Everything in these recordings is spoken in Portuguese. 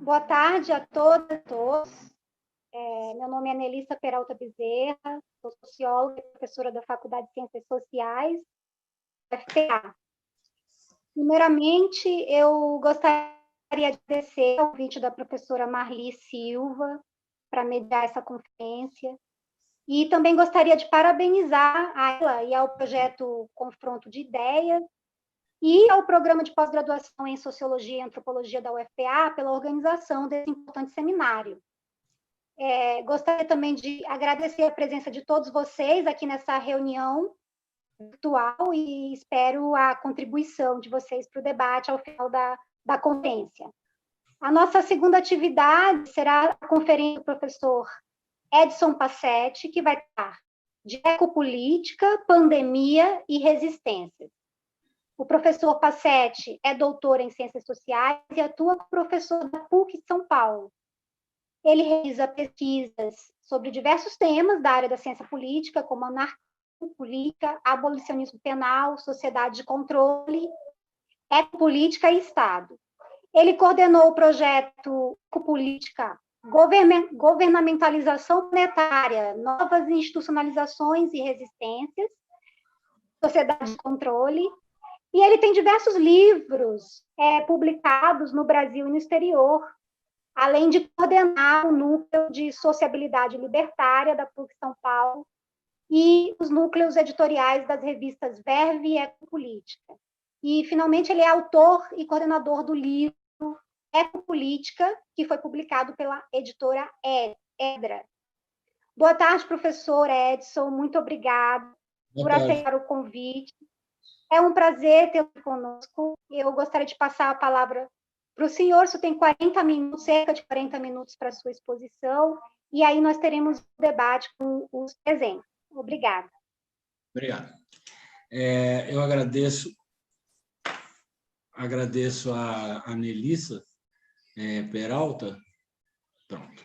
Boa tarde a todas e todos. Meu nome é Nelissa Peralta Bezerra, sou socióloga e professora da Faculdade de Ciências Sociais, UFPA. Primeiramente, eu gostaria de agradecer o convite da professora Marli Silva para mediar essa conferência, e também gostaria de parabenizar a ela e ao projeto Confronto de Ideias, e ao programa de pós-graduação em Sociologia e Antropologia da UFPA pela organização desse importante seminário. Gostaria também de agradecer a presença de todos vocês aqui nessa reunião virtual e espero a contribuição de vocês para o debate ao final da conferência. A nossa segunda atividade será a conferência do professor Edson Passetti, que vai tratar de ecopolítica, pandemia e resistências. O professor Passetti é doutor em Ciências Sociais e atua como professor da PUC de São Paulo. Ele realiza pesquisas sobre diversos temas da área da ciência política, como anarquia política, abolicionismo penal, sociedade de controle, ecopolítica e Estado. Ele coordenou o projeto Ecopolítica, Governamentalização Planetária, Novas Institucionalizações e Resistências, Sociedade de Controle, e ele tem diversos livros publicados no Brasil e no exterior, além de coordenar o núcleo de sociabilidade libertária da PUC São Paulo e os núcleos editoriais das revistas Verve e Ecopolítica. E, finalmente, ele é autor e coordenador do livro Ecopolítica, que foi publicado pela editora Edra. Boa tarde, professor Edson, muito obrigada por aceitar o convite. É um prazer tê-lo conosco. Eu gostaria de passar a palavra para o senhor. Você tem 40 minutos, cerca de 40 minutos para a sua exposição, e aí nós teremos um debate com os presentes. Obrigada. Obrigado. Eu agradeço a Nelissa Peralta. Pronto.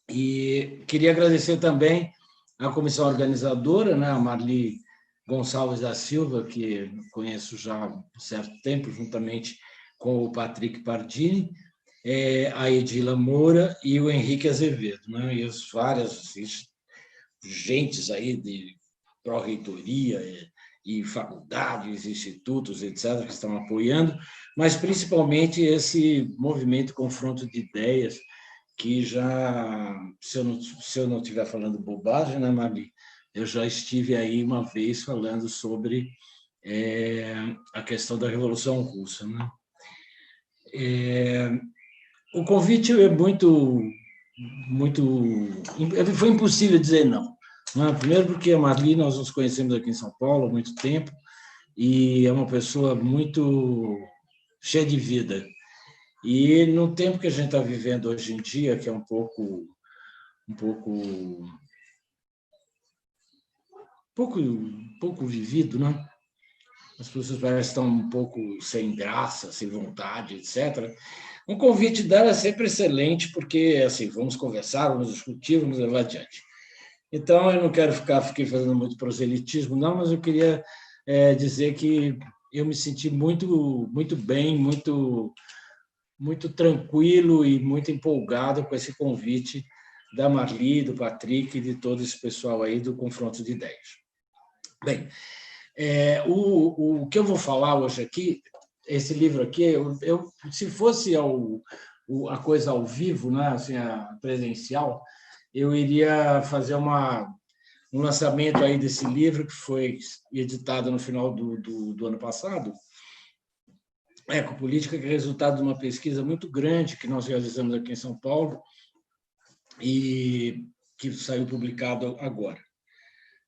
E queria agradecer também à comissão organizadora, né, a Marli Gonçalves da Silva, que conheço já há um certo tempo, juntamente com o Patrick Pardini, a Edila Moura e o Henrique Azevedo, né? E as várias gentes aí de pró-reitoria e faculdades, institutos, etc., que estão apoiando, mas principalmente esse movimento Confronto de Ideias, que já, se eu não estiver falando bobagem, né, Marli? Eu já estive aí uma vez falando sobre a questão da Revolução Russa, né? O convite é foi impossível dizer não, né? Primeiro porque a Marli, nós nos conhecemos aqui em São Paulo há muito tempo, e é uma pessoa muito cheia de vida. E no tempo que a gente está vivendo hoje em dia, que é um pouco vivido, né? As pessoas parecem estar um pouco sem graça, sem vontade, etc. Um convite dela é sempre excelente, porque assim, vamos conversar, vamos discutir, vamos levar adiante. Então, eu não quero fiquei fazendo muito proselitismo, não, mas eu queria dizer que eu me senti muito bem, muito tranquilo e muito empolgado com esse convite da Marli, do Patrick e de todo esse pessoal aí do Confronto de Ideias. Bem, o que eu vou falar hoje aqui, esse livro aqui, se fosse a coisa ao vivo, né, assim, a presencial, eu iria fazer um lançamento aí desse livro, que foi editado no final do ano passado, Ecopolítica, que é resultado de uma pesquisa muito grande que nós realizamos aqui em São Paulo e que saiu publicado agora.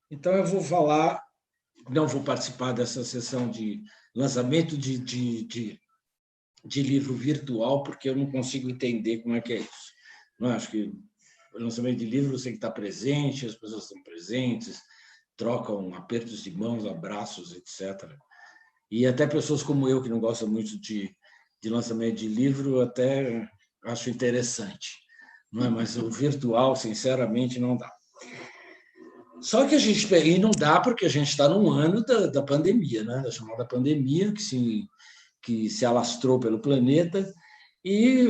Então, eu vou falar, não vou participar dessa sessão de lançamento de livro virtual, porque eu não consigo entender como é que é isso. Não, acho que o lançamento de livro você tem que estar presente, as pessoas estão presentes, trocam apertos de mãos, abraços, etc. E até pessoas como eu, que não gostam muito de lançamento de livro, até acho interessante. Não é? Mas o virtual, sinceramente, não dá. Só que e não dá porque a gente está num ano da pandemia, né? Da chamada pandemia, que se alastrou pelo planeta, e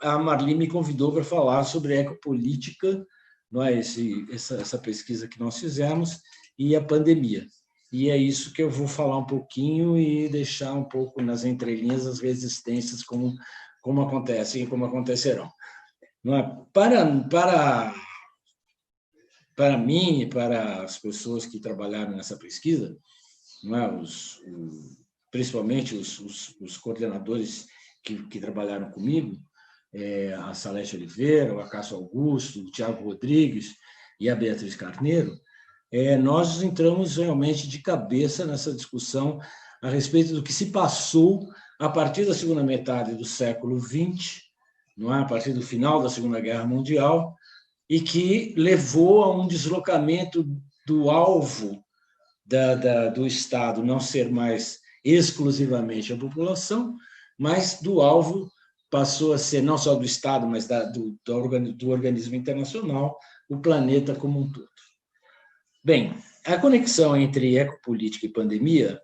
a Marli me convidou para falar sobre ecopolítica, não é? Essa pesquisa que nós fizemos, e a pandemia. E é isso que eu vou falar um pouquinho e deixar um pouco nas entrelinhas as resistências, como acontecem e como acontecerão. Não é? Para mim e para as pessoas que trabalharam nessa pesquisa, não é? Principalmente os coordenadores que trabalharam comigo, a Salete Oliveira, o Acácio Augusto, o Tiago Rodrigues e a Beatriz Carneiro, nós entramos realmente de cabeça nessa discussão a respeito do que se passou a partir da segunda metade do século XX, não é? A partir do final da Segunda Guerra Mundial, e que levou a um deslocamento do alvo do Estado não ser mais exclusivamente a população, mas do alvo passou a ser não só do Estado, mas do organismo internacional, o planeta como um todo. Bem, a conexão entre ecopolítica e pandemia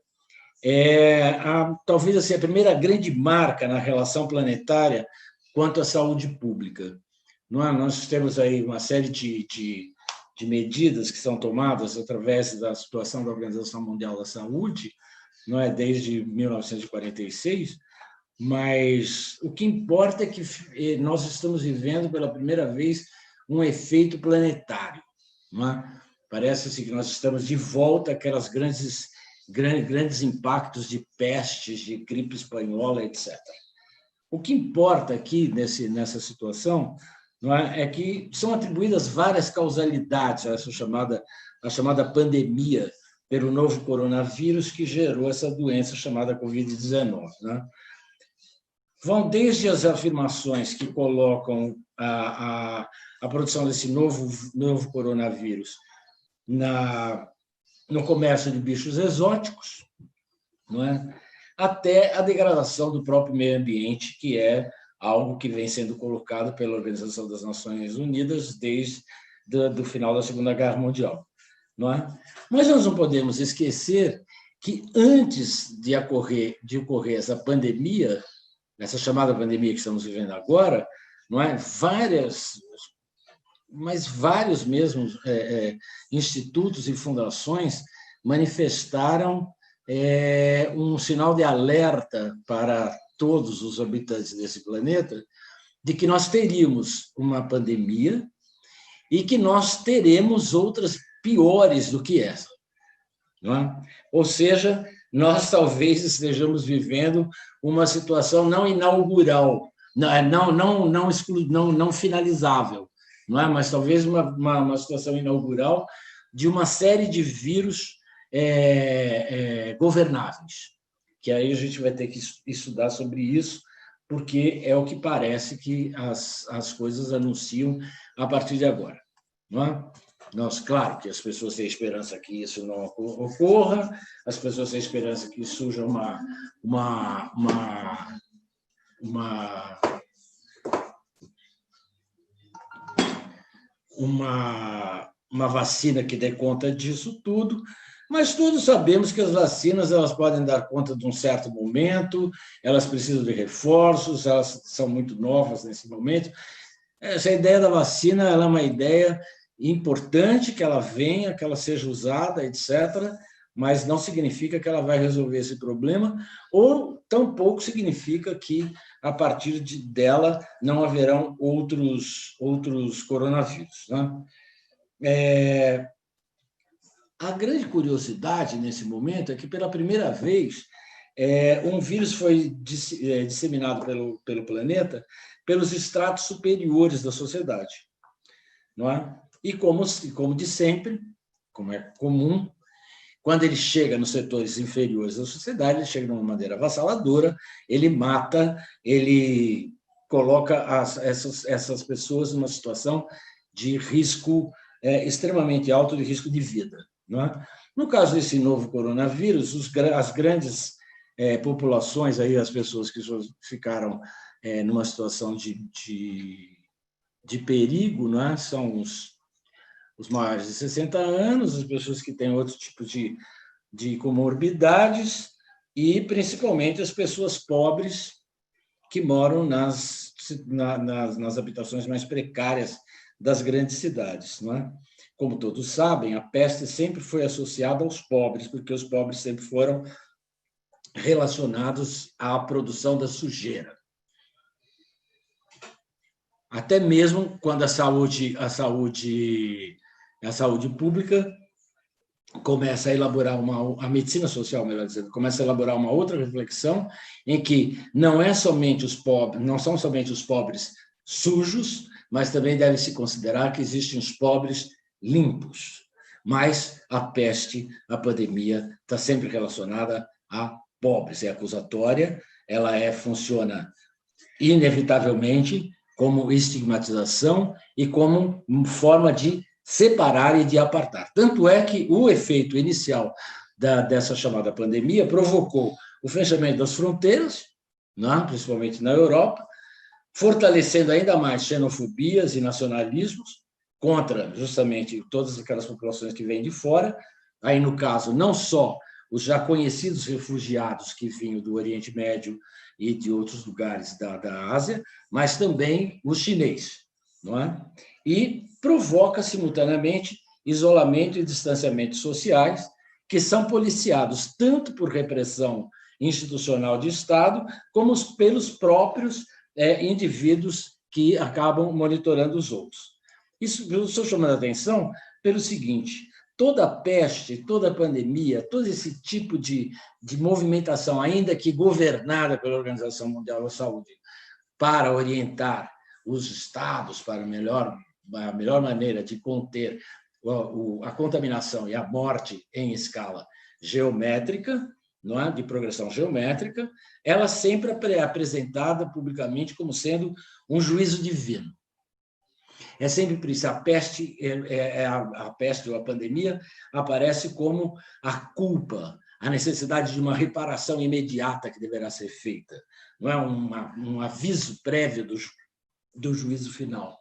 talvez assim, a primeira grande marca na relação planetária quanto à saúde pública. Não é? Nós temos aí uma série de medidas que são tomadas através da situação da Organização Mundial da Saúde, não é, desde 1946, mas o que importa é que nós estamos vivendo pela primeira vez um efeito planetário. Não é? Parece-se que nós estamos de volta àquelas grandes impactos de pestes, de gripe espanhola, etc. O que importa aqui nessa situação, não é que são atribuídas várias causalidades a a chamada pandemia pelo novo coronavírus que gerou essa doença chamada Covid-19. Né? Vão desde as afirmações que colocam a produção desse novo coronavírus no comércio de bichos exóticos, não é? Até a degradação do próprio meio ambiente, que é algo que vem sendo colocado pela Organização das Nações Unidas desde o final da Segunda Guerra Mundial. Não é? Mas nós não podemos esquecer que antes de ocorrer essa pandemia, essa chamada pandemia que estamos vivendo agora, não é? Vários mesmo institutos e fundações manifestaram um sinal de alerta para todos os habitantes desse planeta de que nós teríamos uma pandemia e que nós teremos outras piores do que essa. Não é? Ou seja, nós talvez estejamos vivendo uma situação não inaugural, não finalizável, não é? Mas talvez uma situação inaugural de uma série de vírus governáveis, que aí a gente vai ter que estudar sobre isso, porque é o que parece que as coisas anunciam a partir de agora. Não é? Claro que as pessoas têm esperança que isso não ocorra, as pessoas têm esperança que surja uma vacina que dê conta disso tudo, mas todos sabemos que as vacinas elas podem dar conta de um certo momento, elas precisam de reforços, elas são muito novas nesse momento. Essa ideia da vacina ela é uma ideia importante, que ela venha, que ela seja usada, etc., mas não significa que ela vai resolver esse problema, ou tampouco significa que, a partir dela, não haverão outros coronavírus. Né? A grande curiosidade nesse momento é que, pela primeira vez, um vírus foi disseminado pelo planeta pelos estratos superiores da sociedade. Não é? E como de sempre, como é comum, quando ele chega nos setores inferiores da sociedade, ele chega de uma maneira avassaladora, ele mata, ele coloca essas pessoas numa situação de risco extremamente alto, de risco de vida. Não é? No caso desse novo coronavírus, as grandes populações, aí, as pessoas que ficaram numa situação de perigo, não é? São os maiores de 60 anos, as pessoas que têm outro tipo de comorbidades e, principalmente, as pessoas pobres que moram nas nas habitações mais precárias das grandes cidades, não é? Como todos sabem, a peste sempre foi associada aos pobres, porque os pobres sempre foram relacionados à produção da sujeira. Até mesmo quando a saúde pública começa a elaborar a medicina social, melhor dizendo, começa a elaborar uma outra reflexão em que não são somente os pobres sujos, mas também deve se considerar que existem os pobres limpos. Mas a peste, a pandemia, está sempre relacionada a pobres, é acusatória, ela funciona inevitavelmente como estigmatização e como forma de separar e de apartar. Tanto é que o efeito inicial dessa chamada pandemia provocou o fechamento das fronteiras, né, principalmente na Europa, fortalecendo ainda mais xenofobias e nacionalismos contra justamente todas aquelas populações que vêm de fora. Aí, no caso, não só os já conhecidos refugiados que vinham do Oriente Médio e de outros lugares da Ásia, mas também os chineses, não é? E provoca, simultaneamente, isolamento e distanciamento sociais, que são policiados tanto por repressão institucional de Estado, como pelos próprios indivíduos que acabam monitorando os outros. Isso eu estou chamando a atenção pelo seguinte: toda a peste, toda a pandemia, todo esse tipo de movimentação, ainda que governada pela Organização Mundial da Saúde, para orientar os estados para a melhor maneira de conter a contaminação e a morte em escala geométrica, não é? De progressão geométrica, ela sempre é apresentada publicamente como sendo um juízo divino. É sempre por isso, a peste ou a pandemia aparece como a culpa, a necessidade de uma reparação imediata que deverá ser feita. Não é um aviso prévio do juízo final.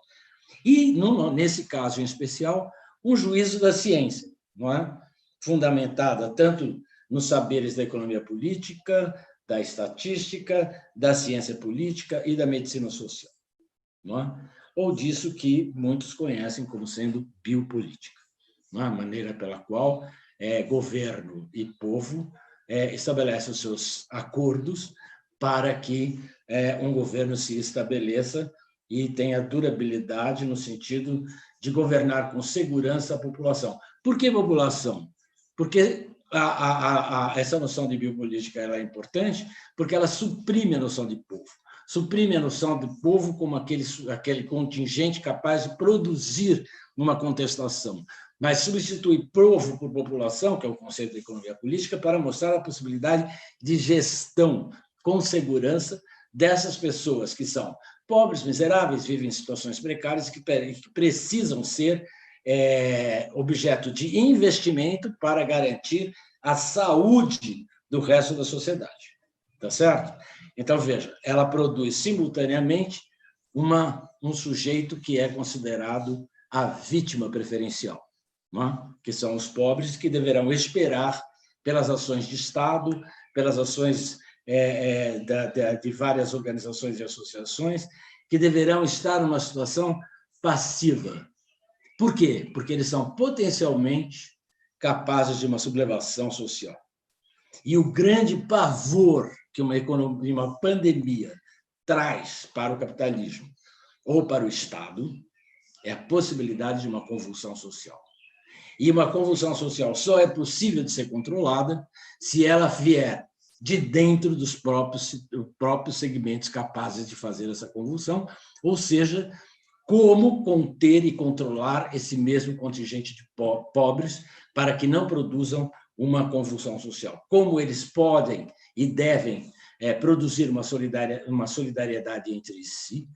E, nesse caso em especial, um juízo da ciência, não é? Fundamentada tanto nos saberes da economia política, da estatística, da ciência política e da medicina social, não é? Ou disso que muitos conhecem como sendo biopolítica, não é? A maneira pela qual governo e povo estabelecem os seus acordos para que um governo se estabeleça e tenha durabilidade no sentido de governar com segurança a população. Por que população? Porque essa noção de biopolítica ela é importante porque ela suprime a noção de povo. Suprime a noção de povo como aquele contingente capaz de produzir uma contestação, mas substitui povo por população, que é o conceito da economia política, para mostrar a possibilidade de gestão com segurança dessas pessoas que são pobres, miseráveis, vivem em situações precárias que precisam ser objeto de investimento para garantir a saúde do resto da sociedade. Tá certo? Então, veja, ela produz simultaneamente um sujeito que é considerado a vítima preferencial, não é? Que são os pobres que deverão esperar pelas ações de Estado, pelas ações de várias organizações e associações, que deverão estar numa situação passiva. Por quê? Porque eles são potencialmente capazes de uma sublevação social. E o grande pavor que uma pandemia traz para o capitalismo ou para o Estado é a possibilidade de uma convulsão social. E uma convulsão social só é possível de ser controlada se ela vier de dentro dos próprios segmentos capazes de fazer essa convulsão, ou seja, como conter e controlar esse mesmo contingente de pobres para que não produzam uma convulsão social. Como eles podem e devem produzir uma solidariedade entre si,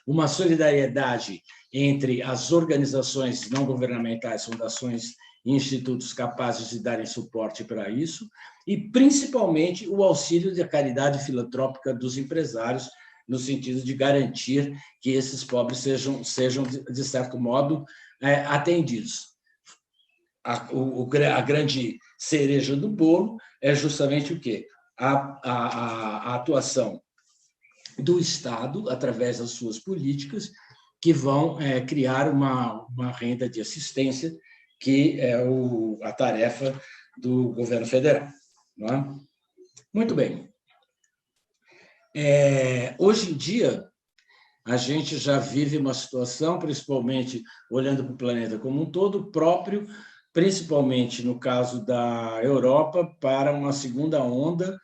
uma solidariedade entre as organizações não governamentais, fundações e institutos capazes de darem suporte para isso, e, principalmente, o auxílio da caridade filantrópica dos empresários, no sentido de garantir que esses pobres sejam de certo modo, atendidos. A grande cereja do bolo é justamente o quê? A atuação do Estado, através das suas políticas, que vão criar uma renda de assistência, que é a tarefa do governo federal. Não é? Muito bem. Hoje em dia, a gente já vive uma situação, principalmente olhando para o planeta como um todo, próprio, principalmente no caso da Europa, para uma segunda onda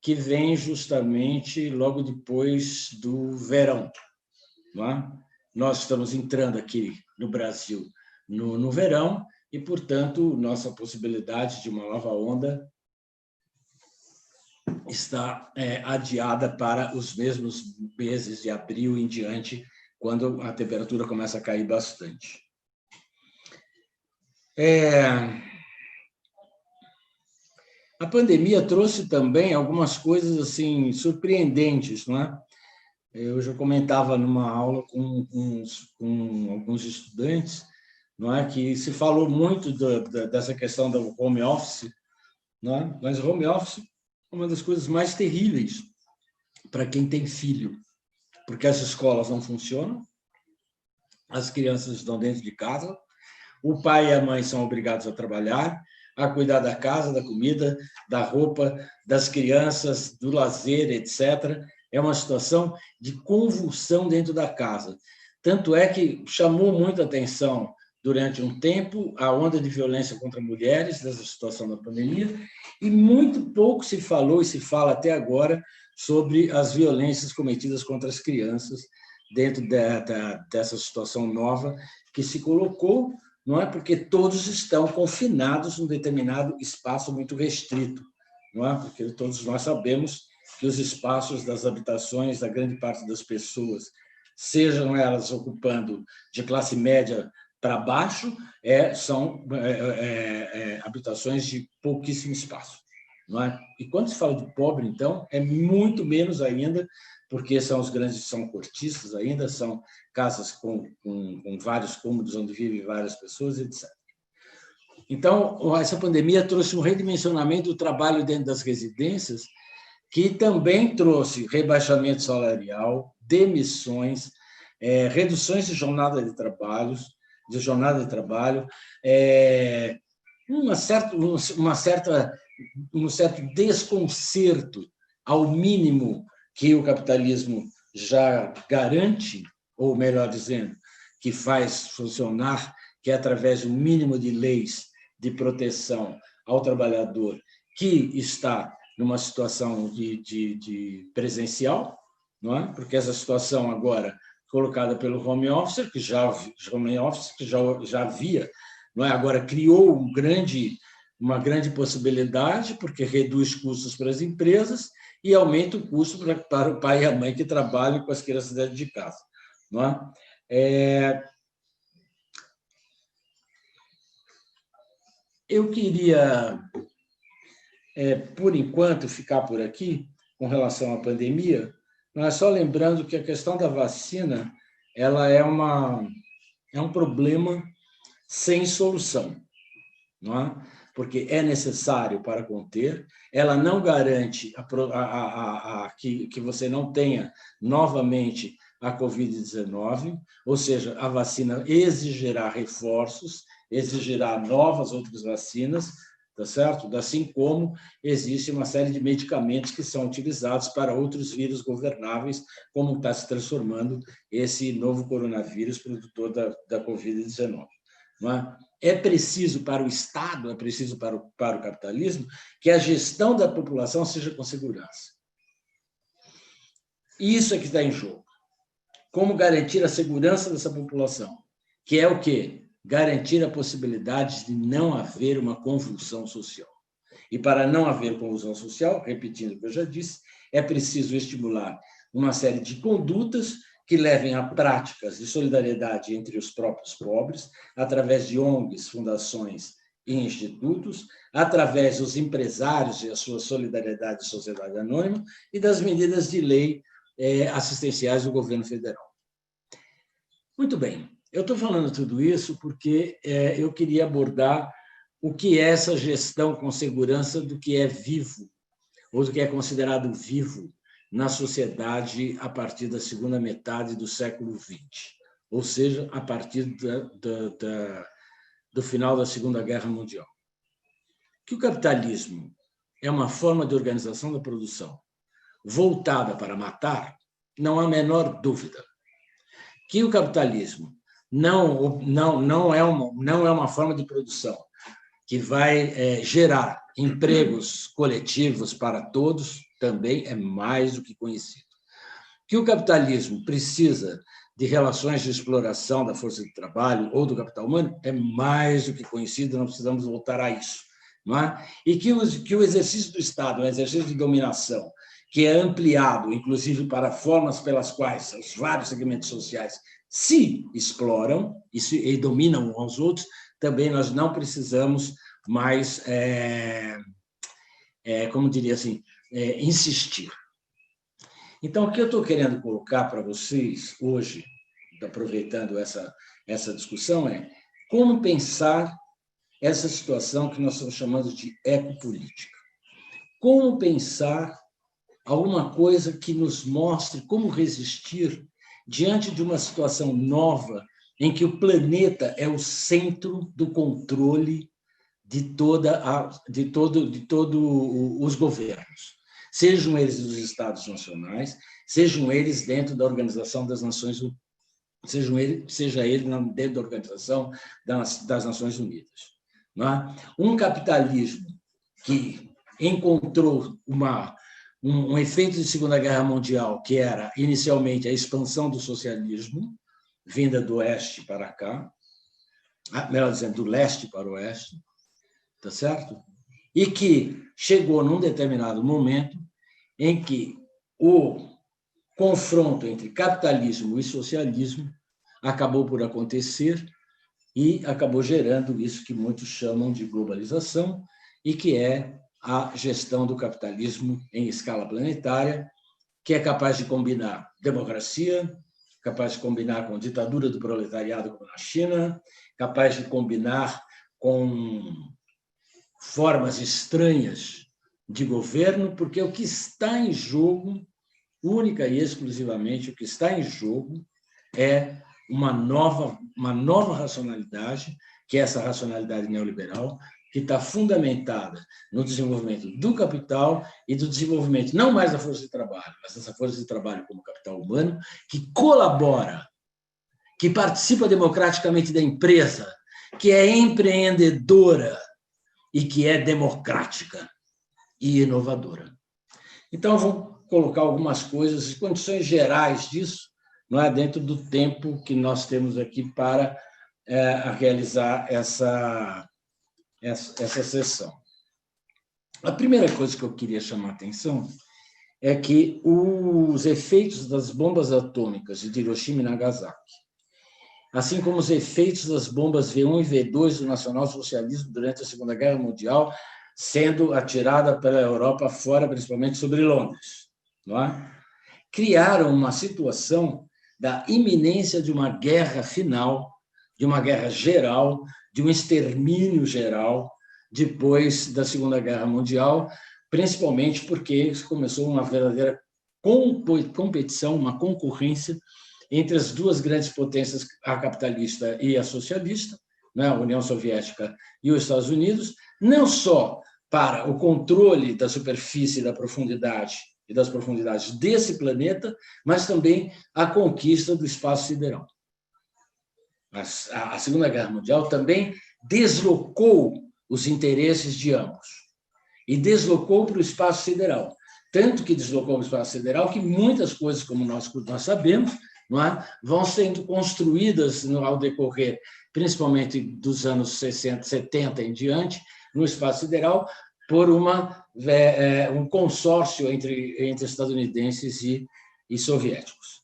que vem justamente logo depois do verão. Não é? Nós estamos entrando aqui no Brasil no verão e, portanto, nossa possibilidade de uma nova onda está adiada para os mesmos meses de abril em diante, quando a temperatura começa a cair bastante. A pandemia trouxe também algumas coisas assim surpreendentes, não é? Eu já comentava numa aula com alguns estudantes, não é, que se falou muito dessa questão do home office, não é? Mas o home office é uma das coisas mais terríveis para quem tem filho, porque as escolas não funcionam, as crianças estão dentro de casa, o pai e a mãe são obrigados a trabalhar, a cuidar da casa, da comida, da roupa, das crianças, do lazer, etc. É uma situação de convulsão dentro da casa. Tanto é que chamou muita atenção, durante um tempo, a onda de violência contra mulheres, dessa situação da pandemia, e muito pouco se falou, e se fala até agora, sobre as violências cometidas contra as crianças, dentro dessa situação nova que se colocou, não é? Porque todos estão confinados num determinado espaço muito restrito, não é? Porque todos nós sabemos que os espaços das habitações da grande parte das pessoas, sejam elas ocupando de classe média para baixo, são habitações de pouquíssimo espaço. Não é? E quando se fala de pobre, então, é muito menos ainda, porque são cortiços ainda, são casas com vários cômodos onde vivem várias pessoas, etc. Então, essa pandemia trouxe um redimensionamento do trabalho dentro das residências, que também trouxe rebaixamento salarial, demissões, reduções de jornada de trabalho, um certo desconcerto ao mínimo que o capitalismo já garante, ou melhor dizendo, que faz funcionar, que é através de um mínimo de leis de proteção ao trabalhador que está numa situação de presencial, não é? Porque essa situação agora colocada pelo home office, que já havia, não é? Agora criou uma grande possibilidade, porque reduz custos para as empresas e aumenta o custo para o pai e a mãe que trabalham com as crianças dentro de casa. Não é? Eu queria, por enquanto, ficar por aqui com relação à pandemia, mas só lembrando que a questão da vacina ela é um problema sem solução, não é? Porque é necessário para conter, ela não garante que você não tenha novamente a Covid-19, ou seja, a vacina exigirá reforços, exigirá novas outras vacinas, tá certo? Assim como existe uma série de medicamentos que são utilizados para outros vírus governáveis, como está se transformando esse novo coronavírus produtor da Covid-19. Não é? É preciso para o Estado, é preciso para o capitalismo, que a gestão da população seja com segurança. Isso é que está em jogo. Como garantir a segurança dessa população? Que é o quê? Garantir a possibilidade de não haver uma convulsão social. E para não haver convulsão social, repetindo o que eu já disse, é preciso estimular uma série de condutas que levem a práticas de solidariedade entre os próprios pobres, através de ONGs, fundações e institutos, através dos empresários e a sua solidariedade e sociedade anônima, e das medidas de lei assistenciais do governo federal. Muito bem, eu estou falando tudo isso porque eu queria abordar o que é essa gestão com segurança do que é vivo, ou do que é considerado vivo na sociedade a partir da segunda metade do século XX, ou seja, a partir do final da Segunda Guerra Mundial. Que o capitalismo é uma forma de organização da produção voltada para matar, não há a menor dúvida. Que o capitalismo não é uma forma de produção que vai gerar empregos coletivos para todos, também é mais do que conhecido. Que o capitalismo precisa de relações de exploração da força de trabalho ou do capital humano é mais do que conhecido, não precisamos voltar a isso. Não é? E que o exercício do Estado, um exercício de dominação, que é ampliado, inclusive, para formas pelas quais os vários segmentos sociais se exploram e dominam uns aos outros, também nós não precisamos mais, como diria assim, insistir. Então, o que eu estou querendo colocar para vocês hoje, aproveitando essa discussão, é como pensar essa situação que nós estamos chamando de ecopolítica. Como pensar alguma coisa que nos mostre como resistir diante de uma situação nova em que o planeta é o centro do controle de todos os governos, sejam eles os Estados nacionais, sejam eles dentro da Organização das Nações Unidas, seja ele dentro da Organização das Nações Unidas. Não é? Um capitalismo que encontrou um efeito de Segunda Guerra Mundial, que era, inicialmente, a expansão do socialismo, vinda do oeste para cá, melhor dizendo, do leste para o oeste, tá certo? E que chegou num determinado momento em que o confronto entre capitalismo e socialismo acabou por acontecer e acabou gerando isso que muitos chamam de globalização e que é a gestão do capitalismo em escala planetária, que é capaz de combinar democracia, capaz de combinar com ditadura do proletariado como na China, capaz de combinar com formas estranhas de governo, porque o que está em jogo, única e exclusivamente, o que está em jogo é uma nova racionalidade, que é essa racionalidade neoliberal, que está fundamentada no desenvolvimento do capital e do desenvolvimento não mais da força de trabalho, mas dessa força de trabalho como capital humano, que colabora, que participa democraticamente da empresa, que é empreendedora e que é democrática e inovadora. Então, eu vou colocar algumas coisas, condições gerais disso, não é, dentro do tempo que nós temos aqui para realizar essa sessão. A primeira coisa que eu queria chamar a atenção é que os efeitos das bombas atômicas de Hiroshima e Nagasaki, assim como os efeitos das bombas V1 e V2 do nacionalsocialismo durante a Segunda Guerra Mundial, sendo atirada pela Europa fora, principalmente sobre Londres, não é? Criaram uma situação da iminência de uma guerra final, de uma guerra geral, de um extermínio geral, depois da Segunda Guerra Mundial, principalmente porque começou uma verdadeira competição, uma concorrência entre as duas grandes potências, a capitalista e a socialista, né, a União Soviética e os Estados Unidos, não só para o controle da superfície, da profundidade e das profundidades desse planeta, mas também a conquista do espaço sideral. A Segunda Guerra Mundial também deslocou os interesses de ambos e deslocou para o espaço sideral. Tanto que deslocou para o espaço sideral que muitas coisas, como nós sabemos, não é, vão sendo construídas ao decorrer, principalmente dos anos 60, 70 em diante, no espaço sideral, por um consórcio entre estadunidenses e soviéticos.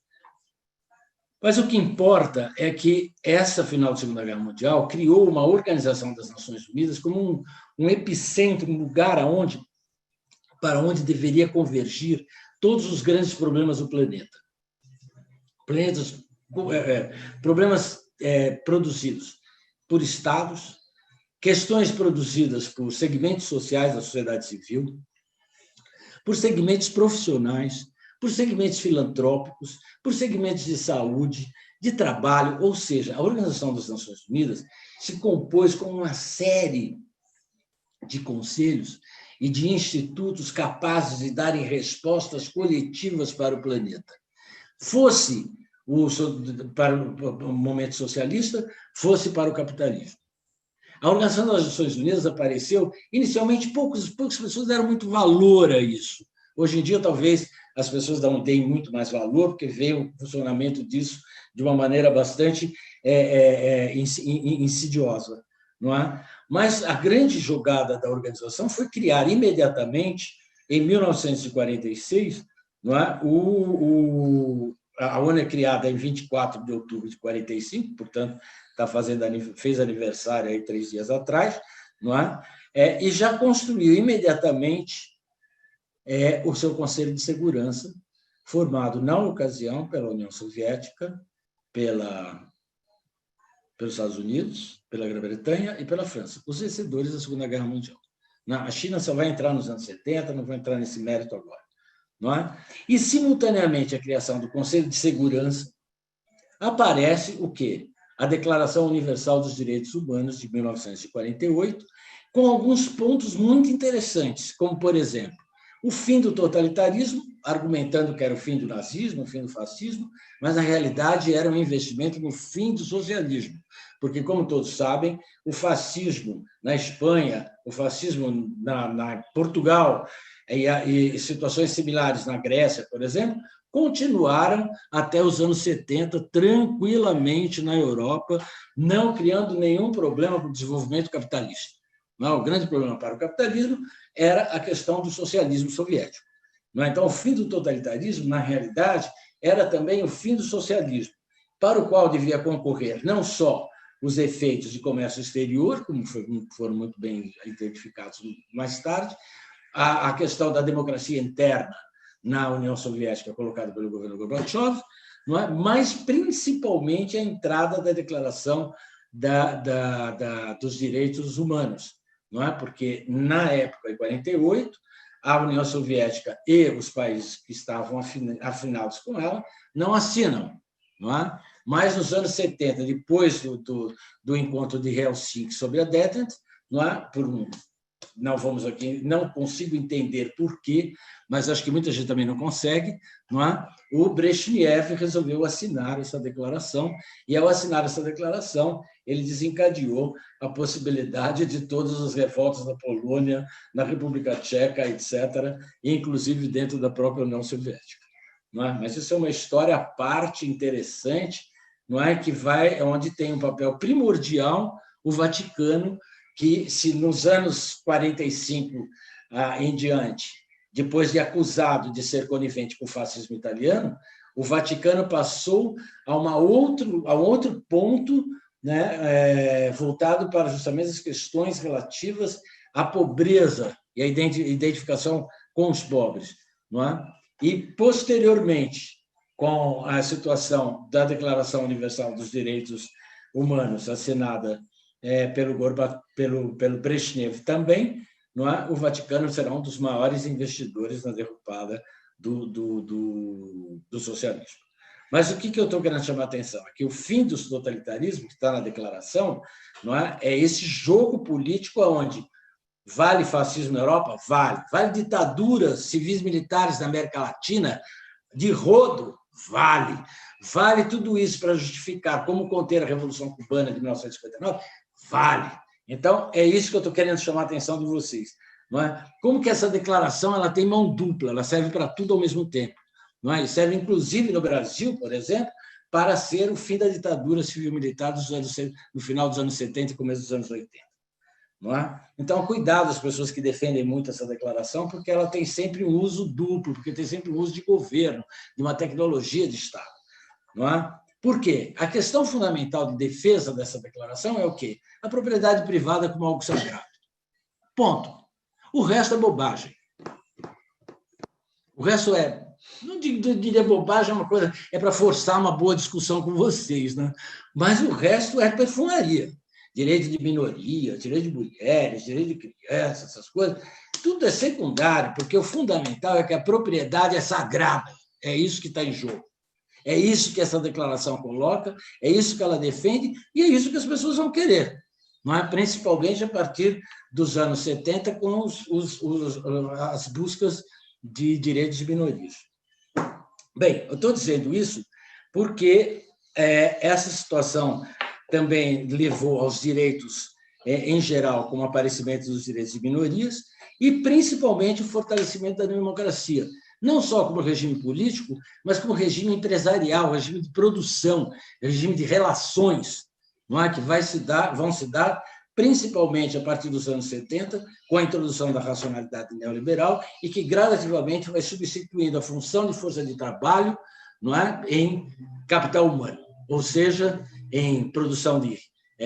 Mas o que importa é que essa final da Segunda Guerra Mundial criou uma Organização das Nações Unidas como um epicentro, um lugar para onde deveria convergir todos os grandes problemas do planeta. Problemas produzidos por estados, questões produzidas por segmentos sociais da sociedade civil, por segmentos profissionais, por segmentos filantrópicos, por segmentos de saúde, de trabalho, ou seja, a Organização das Nações Unidas se compôs com uma série de conselhos e de institutos capazes de darem respostas coletivas para o planeta. Fosse para o momento socialista, fosse para o capitalismo. A Organização das Nações Unidas apareceu, inicialmente, poucas pessoas deram muito valor a isso. Hoje em dia, talvez, as pessoas deem muito mais valor, porque veio o funcionamento disso de uma maneira bastante insidiosa, não é? Mas a grande jogada da organização foi criar imediatamente, em 1946, não é? A ONU é criada em 24 de outubro de 45, portanto, fez aniversário aí 3 dias atrás, não é? E já construiu imediatamente o seu Conselho de Segurança, formado, na ocasião, pela União Soviética, pelos Estados Unidos, pela Grã-Bretanha e pela França, os vencedores da Segunda Guerra Mundial. A China só vai entrar nos anos 70, não vou entrar nesse mérito agora. Não é? E, simultaneamente, a criação do Conselho de Segurança, aparece o quê? A Declaração Universal dos Direitos Humanos, de 1948, com alguns pontos muito interessantes, como, por exemplo, o fim do totalitarismo, argumentando que era o fim do nazismo, o fim do fascismo, mas, na realidade, era um investimento no fim do socialismo, porque, como todos sabem, o fascismo na Espanha, o fascismo na Portugal e situações similares na Grécia, por exemplo, continuaram até os anos 70 tranquilamente na Europa, não criando nenhum problema para o desenvolvimento capitalista. Não, o grande problema para o capitalismo era a questão do socialismo soviético. Então, o fim do totalitarismo, na realidade, era também o fim do socialismo, para o qual devia concorrer não só os efeitos de comércio exterior, como foram muito bem identificados mais tarde, a questão da democracia interna na União Soviética, colocada pelo governo Gorbachev, não é? Mas, principalmente, a entrada da Declaração dos Direitos Humanos, não é? Porque, na época, em 48, a União Soviética e os países que estavam afinados com ela não assinam, não é? Mas, nos anos 70, depois do encontro de Helsinki sobre a Détente, não é? Não consigo entender por quê, mas acho que muita gente também não consegue, não é? O Brezhnev resolveu assinar essa declaração, e, ao assinar essa declaração, ele desencadeou a possibilidade de todas as revoltas na Polônia, na República Tcheca, etc., inclusive dentro da própria União Soviética. Não é? Mas isso é uma história à parte interessante, não é? Onde tem um papel primordial o Vaticano, que, se nos anos 45 em diante, depois de acusado de ser conivente com o fascismo italiano, o Vaticano passou a outro ponto, né, voltado para justamente as questões relativas à pobreza e à identificação com os pobres. Não é? E, posteriormente, com a situação da Declaração Universal dos Direitos Humanos, assinada pelo Brezhnev também, não é? O Vaticano será um dos maiores investidores na derrubada do socialismo. Mas o que eu estou querendo chamar a atenção? É que o fim do totalitarismo, que está na declaração, não é esse jogo político onde vale fascismo na Europa? Vale ditaduras civis militares na América Latina de rodo? Vale tudo isso para justificar como conter a Revolução Cubana de 1959? Vale. Então, é isso que eu estou querendo chamar a atenção de vocês. Não é? Como que essa declaração ela tem mão dupla, ela serve para tudo ao mesmo tempo. Não é? E serve, inclusive, no Brasil, por exemplo, para ser o fim da ditadura civil-militar no final dos anos 70 e começo dos anos 80. Não é? Então, cuidado as pessoas que defendem muito essa declaração, porque ela tem sempre um uso duplo, porque tem sempre um uso de governo, de uma tecnologia de Estado. Não é? Por quê? A questão fundamental de defesa dessa declaração é o quê? A propriedade privada como algo sagrado. Ponto. O resto é bobagem. O resto não diria bobagem, é uma coisa, é para forçar uma boa discussão com vocês, né? Mas o resto é perfumaria. Direito de minoria, direito de mulheres, direito de crianças, essas coisas, tudo é secundário, porque o fundamental é que a propriedade é sagrada, É isso que está em jogo. É isso que essa declaração coloca, é isso que ela defende e é isso que as pessoas vão querer, não é? Principalmente a partir dos anos 70, com as buscas de direitos de minorias. Bem, eu estou dizendo isso porque essa situação também levou aos direitos em geral, como aparecimento dos direitos de minorias, e principalmente o fortalecimento da democracia, não só como regime político, mas como regime empresarial, regime de produção, regime de relações, não é? Que vão se dar principalmente a partir dos anos 70, com a introdução da racionalidade neoliberal, e que gradativamente vai substituindo a função de força de trabalho, não é? Em capital humano, ou seja, em produção de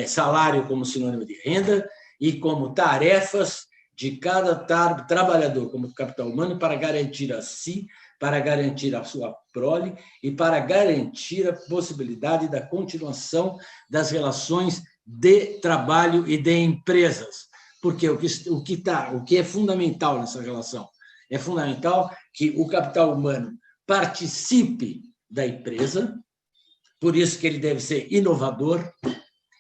salário como sinônimo de renda e como tarefas de cada trabalhador como capital humano para garantir a si, para garantir a sua prole e para garantir a possibilidade da continuação das relações de trabalho e de empresas. Porque o que é fundamental nessa relação? É fundamental que o capital humano participe da empresa, por isso que ele deve ser inovador,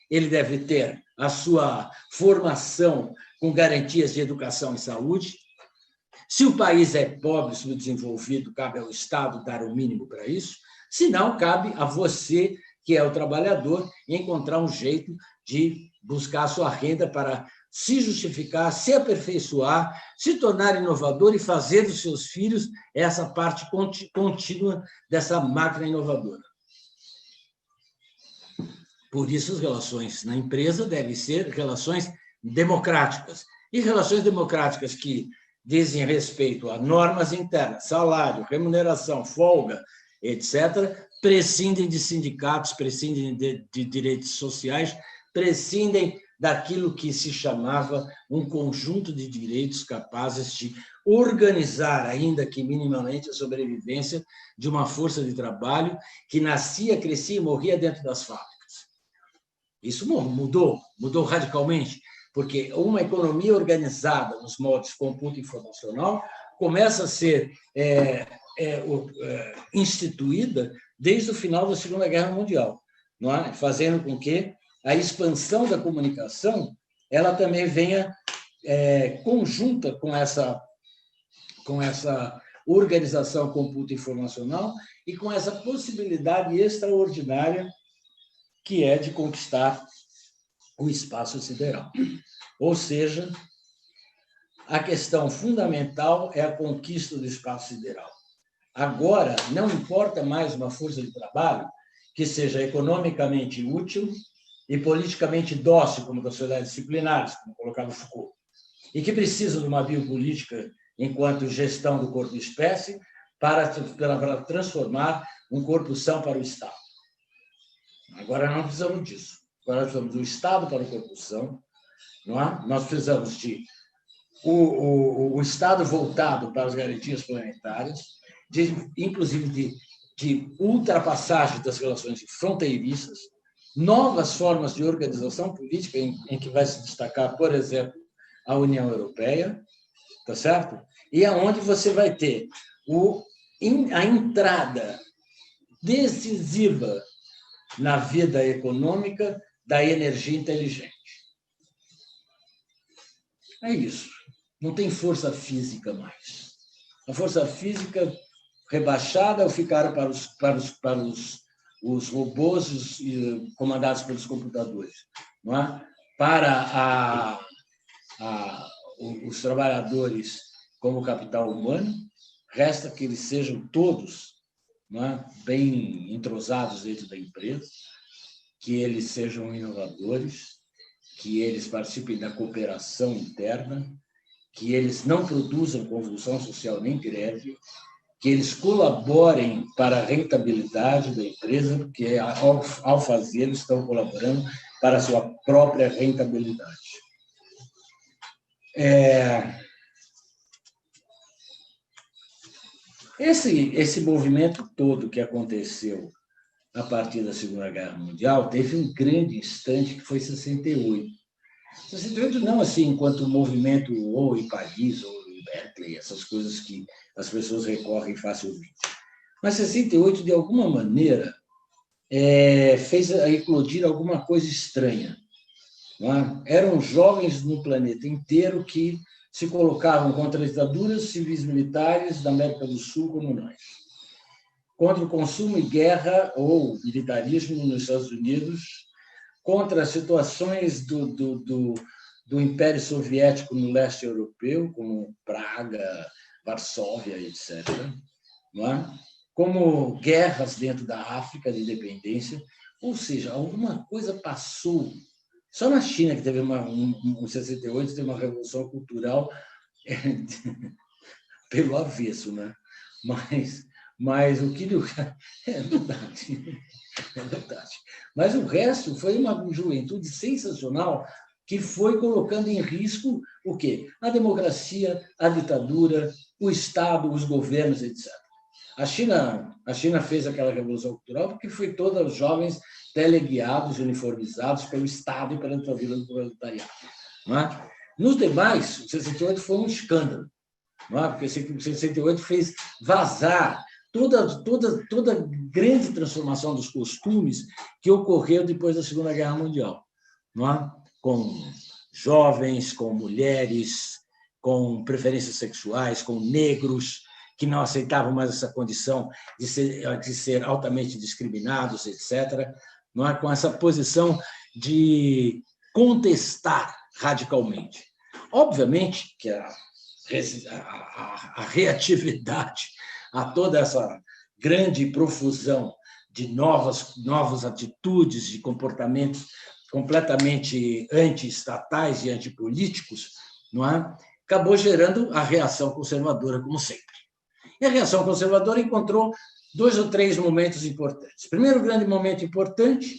ele deve ter a sua formação com garantias de educação e saúde. Se o país é pobre, subdesenvolvido, cabe ao Estado dar o mínimo para isso. Se não, cabe a você, que é o trabalhador, encontrar um jeito de buscar a sua renda para se justificar, se aperfeiçoar, se tornar inovador e fazer dos seus filhos essa parte contínua dessa máquina inovadora. Por isso, as relações na empresa devem ser relações democráticas. E relações democráticas que dizem respeito a normas internas, salário, remuneração, folga, etc., prescindem de sindicatos, prescindem de direitos sociais, prescindem daquilo que se chamava um conjunto de direitos capazes de organizar, ainda que minimamente, a sobrevivência de uma força de trabalho que nascia, crescia e morria dentro das fábricas. Isso mudou radicalmente, porque uma economia organizada nos moldes computo informacional começa a ser instituída desde o final da Segunda Guerra Mundial, não é? Fazendo com que a expansão da comunicação ela também venha conjunta com essa organização computo informacional e com essa possibilidade extraordinária que é de conquistar o espaço sideral. Ou seja, a questão fundamental é a conquista do espaço sideral. Agora, não importa mais uma força de trabalho que seja economicamente útil e politicamente dócil, como das sociedades disciplinares, como colocava Foucault, e que precisa de uma biopolítica enquanto gestão do corpo-espécie para transformar um corpo são para o Estado. Agora não precisamos disso. Agora nós precisamos do Estado para o corpo são, não é? Nós precisamos de o Estado voltado para as garantias planetárias, inclusive de ultrapassagem das relações fronteiriças, novas formas de organização política em que vai se destacar, por exemplo, a União Europeia, tá certo? E aonde você vai ter a entrada decisiva na vida econômica da energia inteligente. É isso. Não tem força física mais. A força física rebaixada ou ficaram para os robôs comandados pelos computadores, não é? Para os trabalhadores como capital humano, resta que eles sejam todos, não é? Bem entrosados dentro da empresa, que eles sejam inovadores, que eles participem da cooperação interna, que eles não produzam convulsão social nem greve, que eles colaborem para a rentabilidade da empresa, porque ao fazer eles estão colaborando para a sua própria rentabilidade. Esse movimento todo que aconteceu a partir da Segunda Guerra Mundial teve um grande instante que foi 68. 68 não assim enquanto movimento ou em Paris ou em Berkeley, essas coisas que as pessoas recorrem facilmente, Mas 68, de alguma maneira, fez eclodir alguma coisa estranha. Não é? Eram jovens no planeta inteiro que se colocavam contra as ditaduras civis militares da América do Sul, como nós, contra o consumo e guerra ou militarismo nos Estados Unidos, contra as situações do Império Soviético no leste europeu, como Praga, Varsóvia, etc., não é? Como guerras dentro da África de independência, ou seja, alguma coisa passou. Só na China que teve em 68, teve uma revolução cultural pelo avesso, né? Mas o que é verdade, é verdade. Mas o resto foi uma juventude sensacional que foi colocando em risco o quê? A democracia, a ditadura, o Estado, os governos, etc. A China fez aquela revolução cultural porque foi todos os jovens teleguiados, uniformizados pelo Estado e pela ditadura do proletariado. Não é? Nos demais, o 68 foi um escândalo, não é? Porque o 68 fez vazar toda grande transformação dos costumes que ocorreu depois da Segunda Guerra Mundial, não é? Com jovens, com mulheres, com preferências sexuais, com negros, que não aceitavam mais essa condição de ser altamente discriminados, etc., não é? Com essa posição de contestar radicalmente. Obviamente que a reatividade a toda essa grande profusão de novas atitudes, de comportamentos completamente anti-estatais e antipolíticos, não é? Acabou gerando a reação conservadora, como sempre. E a reação conservadora encontrou 2 ou 3 momentos importantes. O primeiro grande momento importante,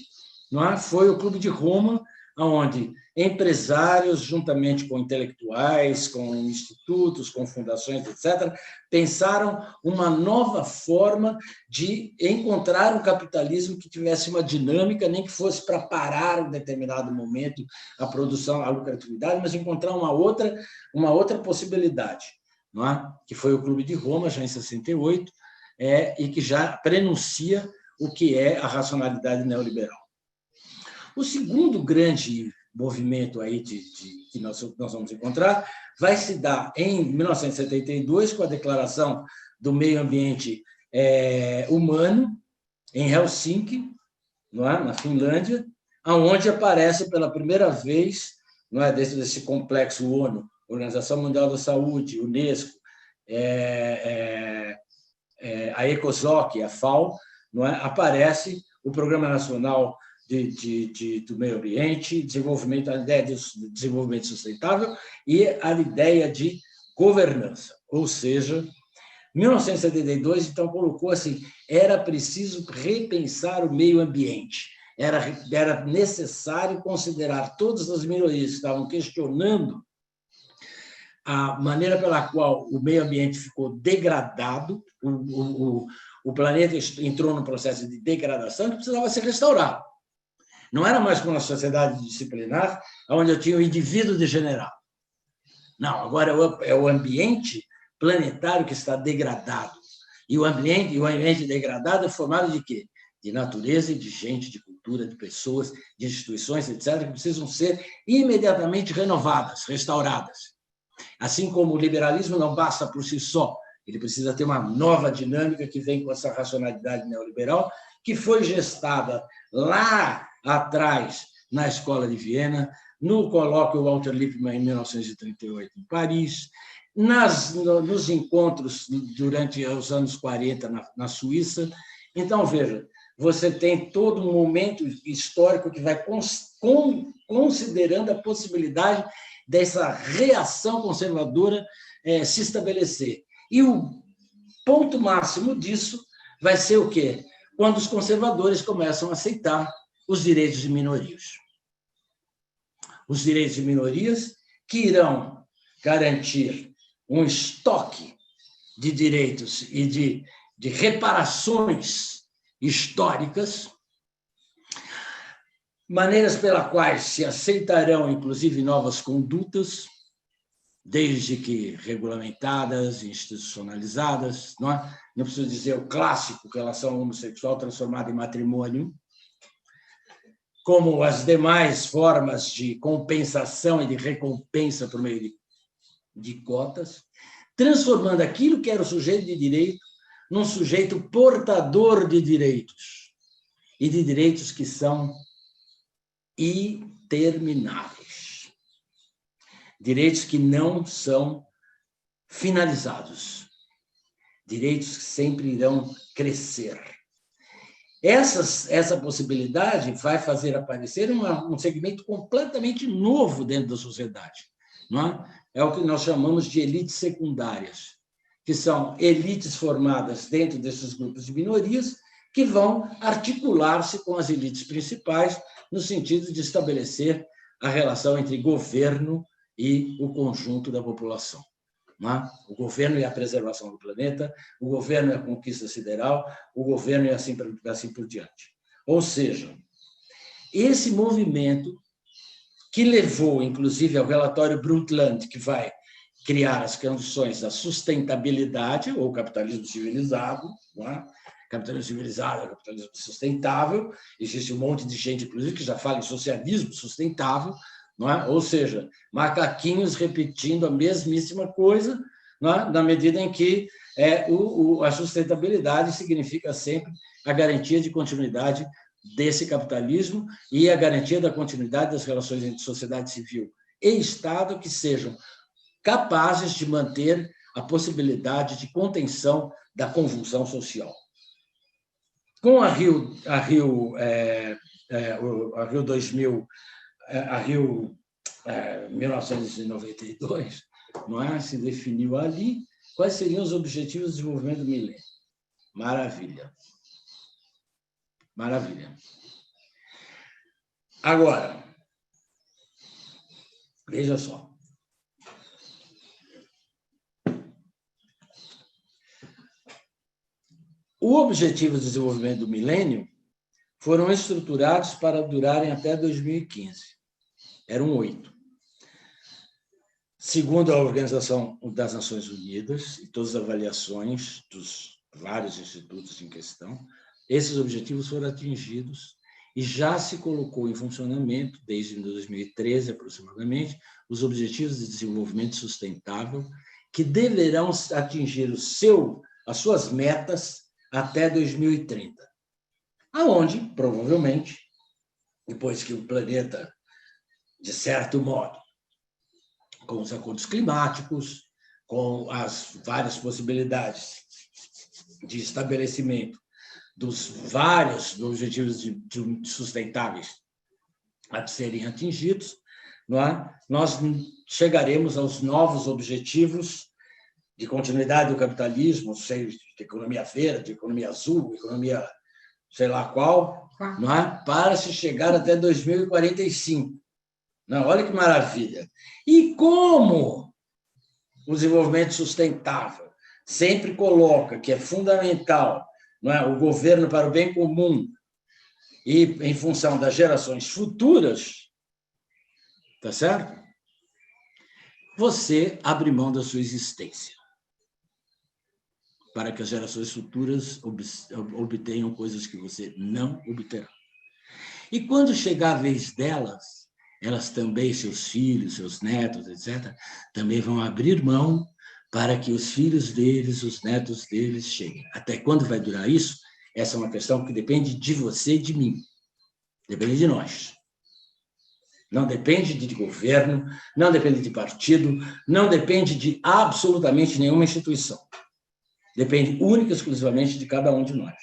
não é? Foi o Clube de Roma, onde empresários, juntamente com intelectuais, com institutos, com fundações, etc., pensaram uma nova forma de encontrar um capitalismo que tivesse uma dinâmica, nem que fosse para parar em determinado momento a produção, a lucratividade, mas encontrar uma outra possibilidade, não é? Que foi o Clube de Roma, já em 68, e que já prenuncia o que é a racionalidade neoliberal. O segundo grande movimento aí que nós vamos encontrar vai se dar em 1972, com a Declaração do Meio Ambiente Humano, em Helsinki, não é? Na Finlândia, onde aparece pela primeira vez, não é? Dentro desse complexo ONU, Organização Mundial da Saúde, Unesco, a ECOSOC, a FAO, não é? Aparece o Programa Nacional do Meio Ambiente, a ideia de desenvolvimento sustentável e a ideia de governança. Ou seja, 1972, então, colocou assim, era preciso repensar o meio ambiente, era necessário considerar todas as minorias que estavam questionando a maneira pela qual o meio ambiente ficou degradado, o planeta entrou num processo de degradação que precisava ser restaurado. Não era mais como uma sociedade disciplinar, onde eu tinha o indivíduo degenerado. Não, agora é o ambiente planetário que está degradado. E o ambiente degradado é formado de quê? De natureza e de gente, de cultura, de pessoas, de instituições, etc., que precisam ser imediatamente renovadas, restauradas. Assim como o liberalismo não basta por si só, ele precisa ter uma nova dinâmica que vem com essa racionalidade neoliberal, que foi gestada lá atrás na Escola de Viena, no colóquio Walter Lippmann em 1938 em Paris, nos encontros durante os anos 40 na Suíça. Então, veja, você tem todo um momento histórico que vai considerando a possibilidade dessa reação conservadora se estabelecer. E o ponto máximo disso vai ser o quê? Quando os conservadores começam a aceitar os direitos de minorias. Os direitos de minorias que irão garantir um estoque de direitos e de reparações históricas, maneiras pelas quais se aceitarão, inclusive, novas condutas desde que regulamentadas, institucionalizadas, não é? Não preciso dizer o clássico, relação homossexual transformada em matrimônio, como as demais formas de compensação e de recompensa por meio de cotas, transformando aquilo que era o sujeito de direito num sujeito portador de direitos, e de direitos que são intermináveis. Direitos que não são finalizados. Direitos que sempre irão crescer. Essa possibilidade vai fazer aparecer um segmento completamente novo dentro da sociedade. Não é? É o que nós chamamos de elites secundárias, que são elites formadas dentro desses grupos de minorias que vão articular-se com as elites principais no sentido de estabelecer a relação entre governo e o conjunto da população. Não é? O governo e a preservação do planeta, o governo e a conquista sideral, o governo e assim por diante. Ou seja, esse movimento que levou, inclusive, ao relatório Brundtland, que vai criar as condições da sustentabilidade, ou capitalismo civilizado, não é? Capitalismo civilizado, capitalismo sustentável, existe um monte de gente, inclusive, que já fala em socialismo sustentável, não é? Ou seja, macaquinhos repetindo a mesmíssima coisa, não é? Na medida em que a sustentabilidade significa sempre a garantia de continuidade desse capitalismo e a garantia da continuidade das relações entre sociedade civil e Estado que sejam capazes de manter a possibilidade de contenção da convulsão social. Com a Rio 2000, a Rio 1992, não é? Se definiu ali quais seriam os objetivos de desenvolvimento do milênio. Maravilha. Maravilha. Agora, veja só. O objetivo de desenvolvimento do milênio foram estruturados para durarem até 2015. Eram 8. Segundo a Organização das Nações Unidas e todas as avaliações dos vários institutos em questão, esses objetivos foram atingidos e já se colocou em funcionamento, desde 2013 aproximadamente, os Objetivos de Desenvolvimento Sustentável, que deverão atingir as suas metas até 2030, aonde, provavelmente, depois que o planeta, de certo modo, com os acordos climáticos, com as várias possibilidades de estabelecimento dos vários objetivos sustentáveis a serem atingidos, não é? Nós chegaremos aos novos objetivos de continuidade do capitalismo, sei, de economia verde, economia azul, economia sei lá qual, não é? Para se chegar até 2045. Não, olha que maravilha. E como o desenvolvimento sustentável sempre coloca que é fundamental, não é, o governo para o bem comum e em função das gerações futuras, tá certo? Você abre mão da sua existência para que as gerações futuras obtenham coisas que você não obterá. E quando chegar a vez delas, elas também, seus filhos, seus netos, etc., também vão abrir mão para que os filhos deles, os netos deles cheguem. Até quando vai durar isso? Essa é uma questão que depende de você e de mim. Depende de nós. Não depende de governo, não depende de partido, não depende de absolutamente nenhuma instituição. Depende única e exclusivamente de cada um de nós.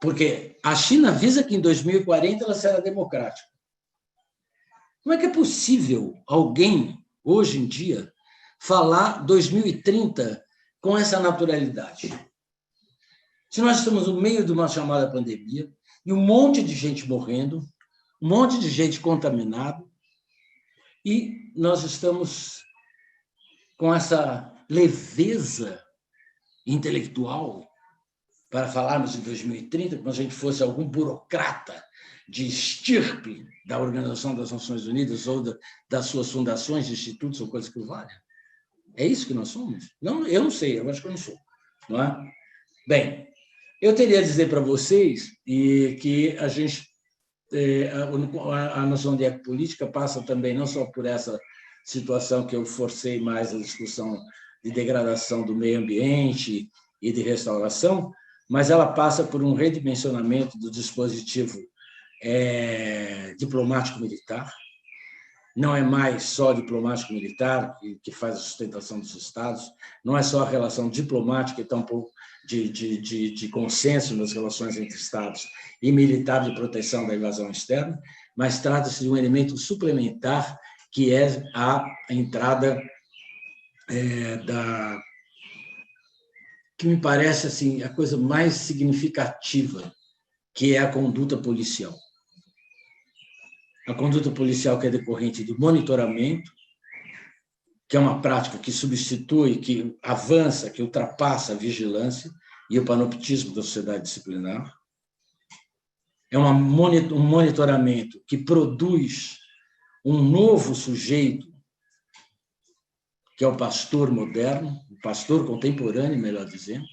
Porque a China avisa que em 2040 ela será democrática. Como é que é possível alguém, hoje em dia, falar 2030 com essa naturalidade? Se nós estamos no meio de uma chamada pandemia e um monte de gente morrendo, um monte de gente contaminada, e nós estamos com essa leveza intelectual para falarmos de 2030, como se a gente fosse algum burocrata de estirpe da Organização das Nações Unidas ou das suas fundações, institutos ou coisas que o valham? É isso que nós somos? Não, eu não sei, eu acho que eu não sou. Não é? Bem, eu teria a dizer para vocês que a gente, a noção de ecopolítica passa também não só por essa situação que eu forcei mais a discussão de degradação do meio ambiente e de restauração, mas ela passa por um redimensionamento do dispositivo diplomático-militar. Não é mais só diplomático-militar que faz a sustentação dos Estados, não é só a relação diplomática, então um pouco de consenso nas relações entre Estados e militar de proteção da invasão externa, mas trata-se de um elemento suplementar que é a entrada que me parece assim a coisa mais significativa, que é a conduta policial. A conduta policial que é decorrente do monitoramento, que é uma prática que substitui, que avança, que ultrapassa a vigilância e o panoptismo da sociedade disciplinar. É um monitoramento que produz um novo sujeito, que é o pastor moderno, o pastor contemporâneo, melhor dizendo,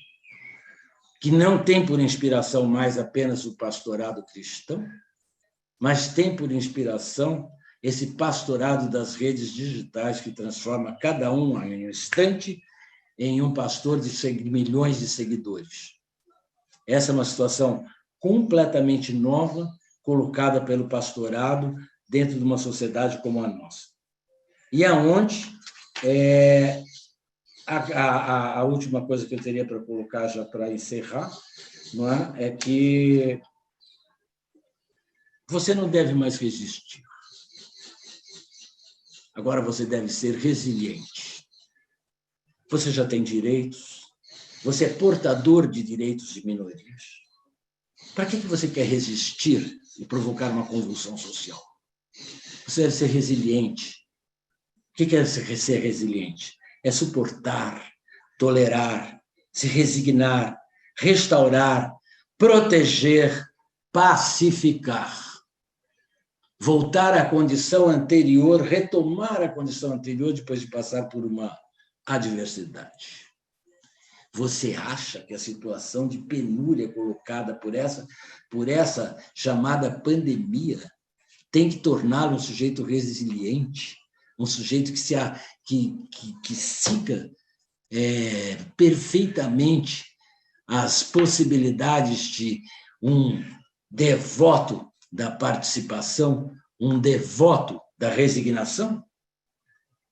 que não tem por inspiração mais apenas o pastorado cristão, mas tem por inspiração esse pastorado das redes digitais que transforma cada um em um instante em um pastor de milhões de seguidores. Essa é uma situação completamente nova, colocada pelo pastorado dentro de uma sociedade como a nossa. E aonde a última coisa que eu teria para colocar já para encerrar, não é que você não deve mais resistir. Agora você deve ser resiliente. Você já tem direitos, você é portador de direitos de minorias. Para que você quer resistir e provocar uma convulsão social? Você deve ser resiliente. O que é ser resiliente? É suportar, tolerar, se resignar, restaurar, proteger, pacificar. Voltar à condição anterior, retomar a condição anterior depois de passar por uma adversidade. Você acha que a situação de penúria colocada por essa chamada pandemia tem que torná-lo um sujeito resiliente, um sujeito que siga perfeitamente as possibilidades de um devoto da participação, um devoto da resignação?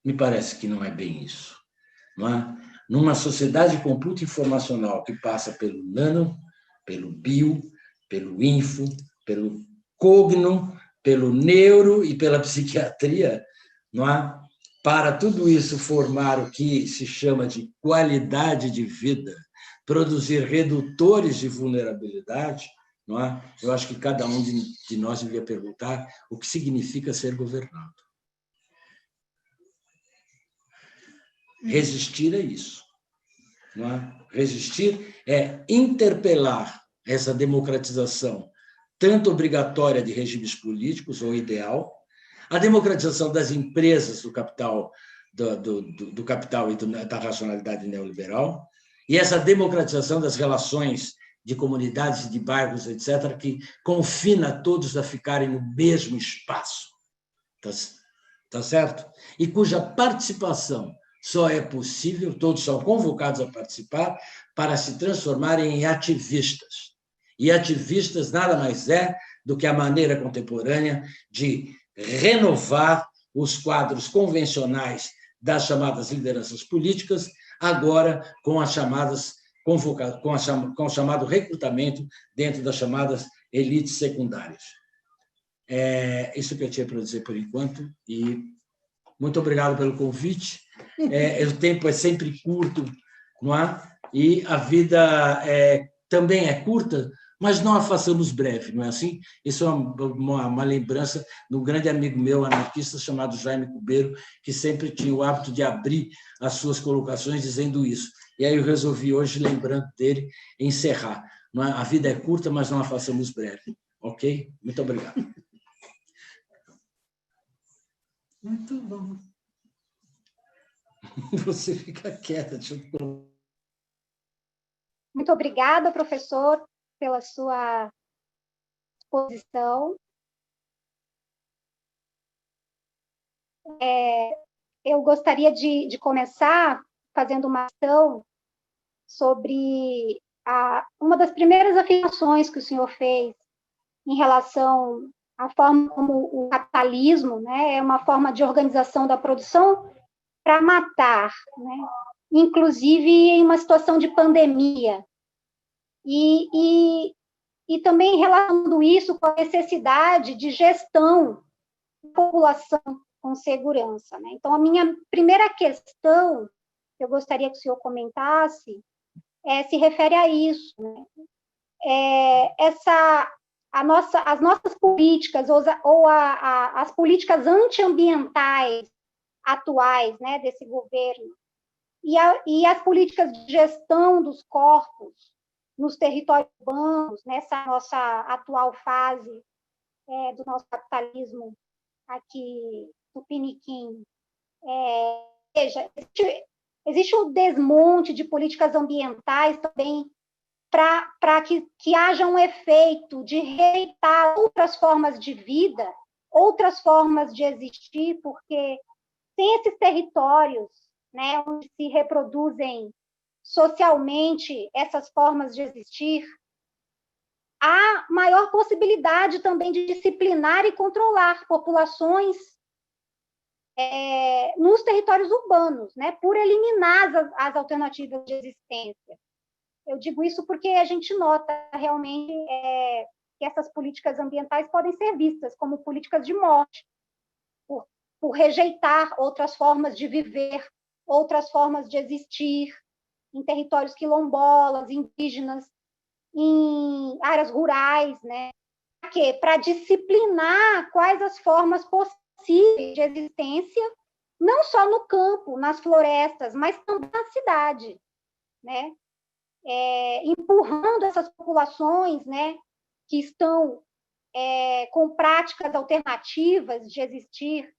Me parece que não é bem isso. Não é? Numa sociedade computainformacional que passa pelo nano, pelo bio, pelo info, pelo cogno, pelo neuro e pela psiquiatria, não é? Para tudo isso formar o que se chama de qualidade de vida, produzir redutores de vulnerabilidade, não é? Eu acho que cada um de nós deveria perguntar o que significa ser governado. Resistir é isso. Não é? Resistir é interpelar essa democratização, tanto obrigatória de regimes políticos, ou ideal, a democratização das empresas do capital, do capital e da racionalidade neoliberal, e essa democratização das relações de comunidades, de bairros, etc., que confina todos a ficarem no mesmo espaço. Tá certo? E cuja participação só é possível, todos são convocados a participar, para se transformarem em ativistas. E ativistas nada mais é do que a maneira contemporânea de renovar os quadros convencionais das chamadas lideranças políticas, agora com as chamadas com o chamado recrutamento dentro das chamadas elites secundárias. É isso que eu tinha para dizer por enquanto, e muito obrigado pelo convite. O tempo é sempre curto, não é? E a vida também é curta, mas não a façamos breve, não é assim? Isso é uma lembrança de um grande amigo meu, anarquista, chamado Jaime Cubeiro, que sempre tinha o hábito de abrir as suas colocações dizendo isso. E aí eu resolvi hoje, lembrando dele, encerrar. Não é? A vida é curta, mas não a façamos breve. Ok? Muito obrigado. Muito bom. Você fica quieta. Deixa eu... Muito obrigada, professor, pela sua exposição. Eu gostaria de começar fazendo uma ação sobre uma das primeiras afirmações que o senhor fez em relação à forma como o capitalismo, né, é uma forma de organização da produção para matar, né, inclusive em uma situação de pandemia. E também relacionando isso com a necessidade de gestão da população com segurança, né? Então, a minha primeira questão que eu gostaria que o senhor comentasse se refere a isso, né? As nossas políticas ou as políticas antiambientais atuais, né, desse governo e as políticas de gestão dos corpos nos territórios urbanos, nessa nossa atual fase do nosso capitalismo aqui tupiniquim. Veja, existe um desmonte de políticas ambientais também para que haja um efeito de rejeitar outras formas de vida, outras formas de existir, porque sem esses territórios, né, onde se reproduzem socialmente essas formas de existir, há maior possibilidade também de disciplinar e controlar populações nos territórios urbanos, né, por eliminar as alternativas de existência. Eu digo isso porque a gente nota realmente que essas políticas ambientais podem ser vistas como políticas de morte, por rejeitar outras formas de viver, outras formas de existir em territórios quilombolas, indígenas, em áreas rurais, né? Para quê? Para disciplinar quais as formas possíveis de existência, não só no campo, nas florestas, mas também na cidade, né? Empurrando essas populações, né, que estão com práticas alternativas de existir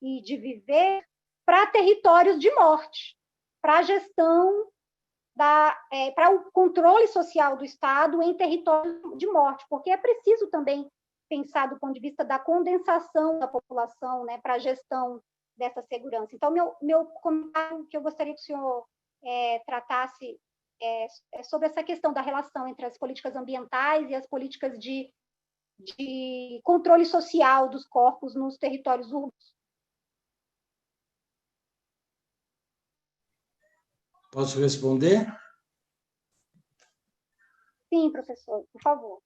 e de viver, para territórios de morte, para a gestão, para o controle social do Estado em territórios de morte, porque é preciso também pensar do ponto de vista da condensação da população, né, para a gestão dessa segurança. Então, meu comentário que eu gostaria que o senhor tratasse sobre essa questão da relação entre as políticas ambientais e as políticas de controle social dos corpos nos territórios urbanos. Posso responder? Sim, professor, por favor.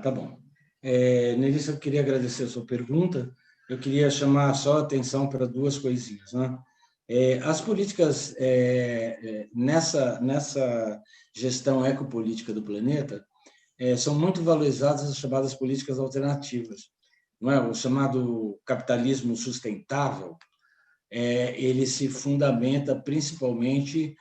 Tá bom. Nelissa, eu queria agradecer a sua pergunta. Eu queria chamar só a atenção para duas coisinhas, né? As políticas nessa gestão ecopolítica do planeta são muito valorizadas as chamadas políticas alternativas, não é? O chamado capitalismo sustentável, ele se fundamenta principalmente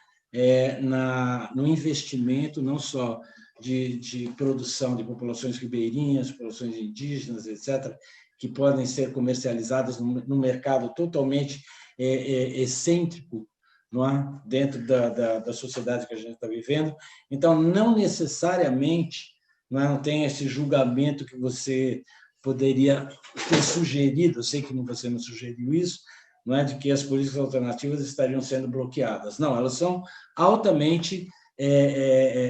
no investimento não só de produção de populações ribeirinhas, populações indígenas, etc., que podem ser comercializadas num mercado totalmente excêntrico, não é? Dentro da sociedade que a gente está vivendo. Então, não necessariamente não tem esse julgamento que você poderia ter sugerido, eu sei que você não sugeriu isso, não é de que as políticas alternativas estariam sendo bloqueadas. Não, elas são altamente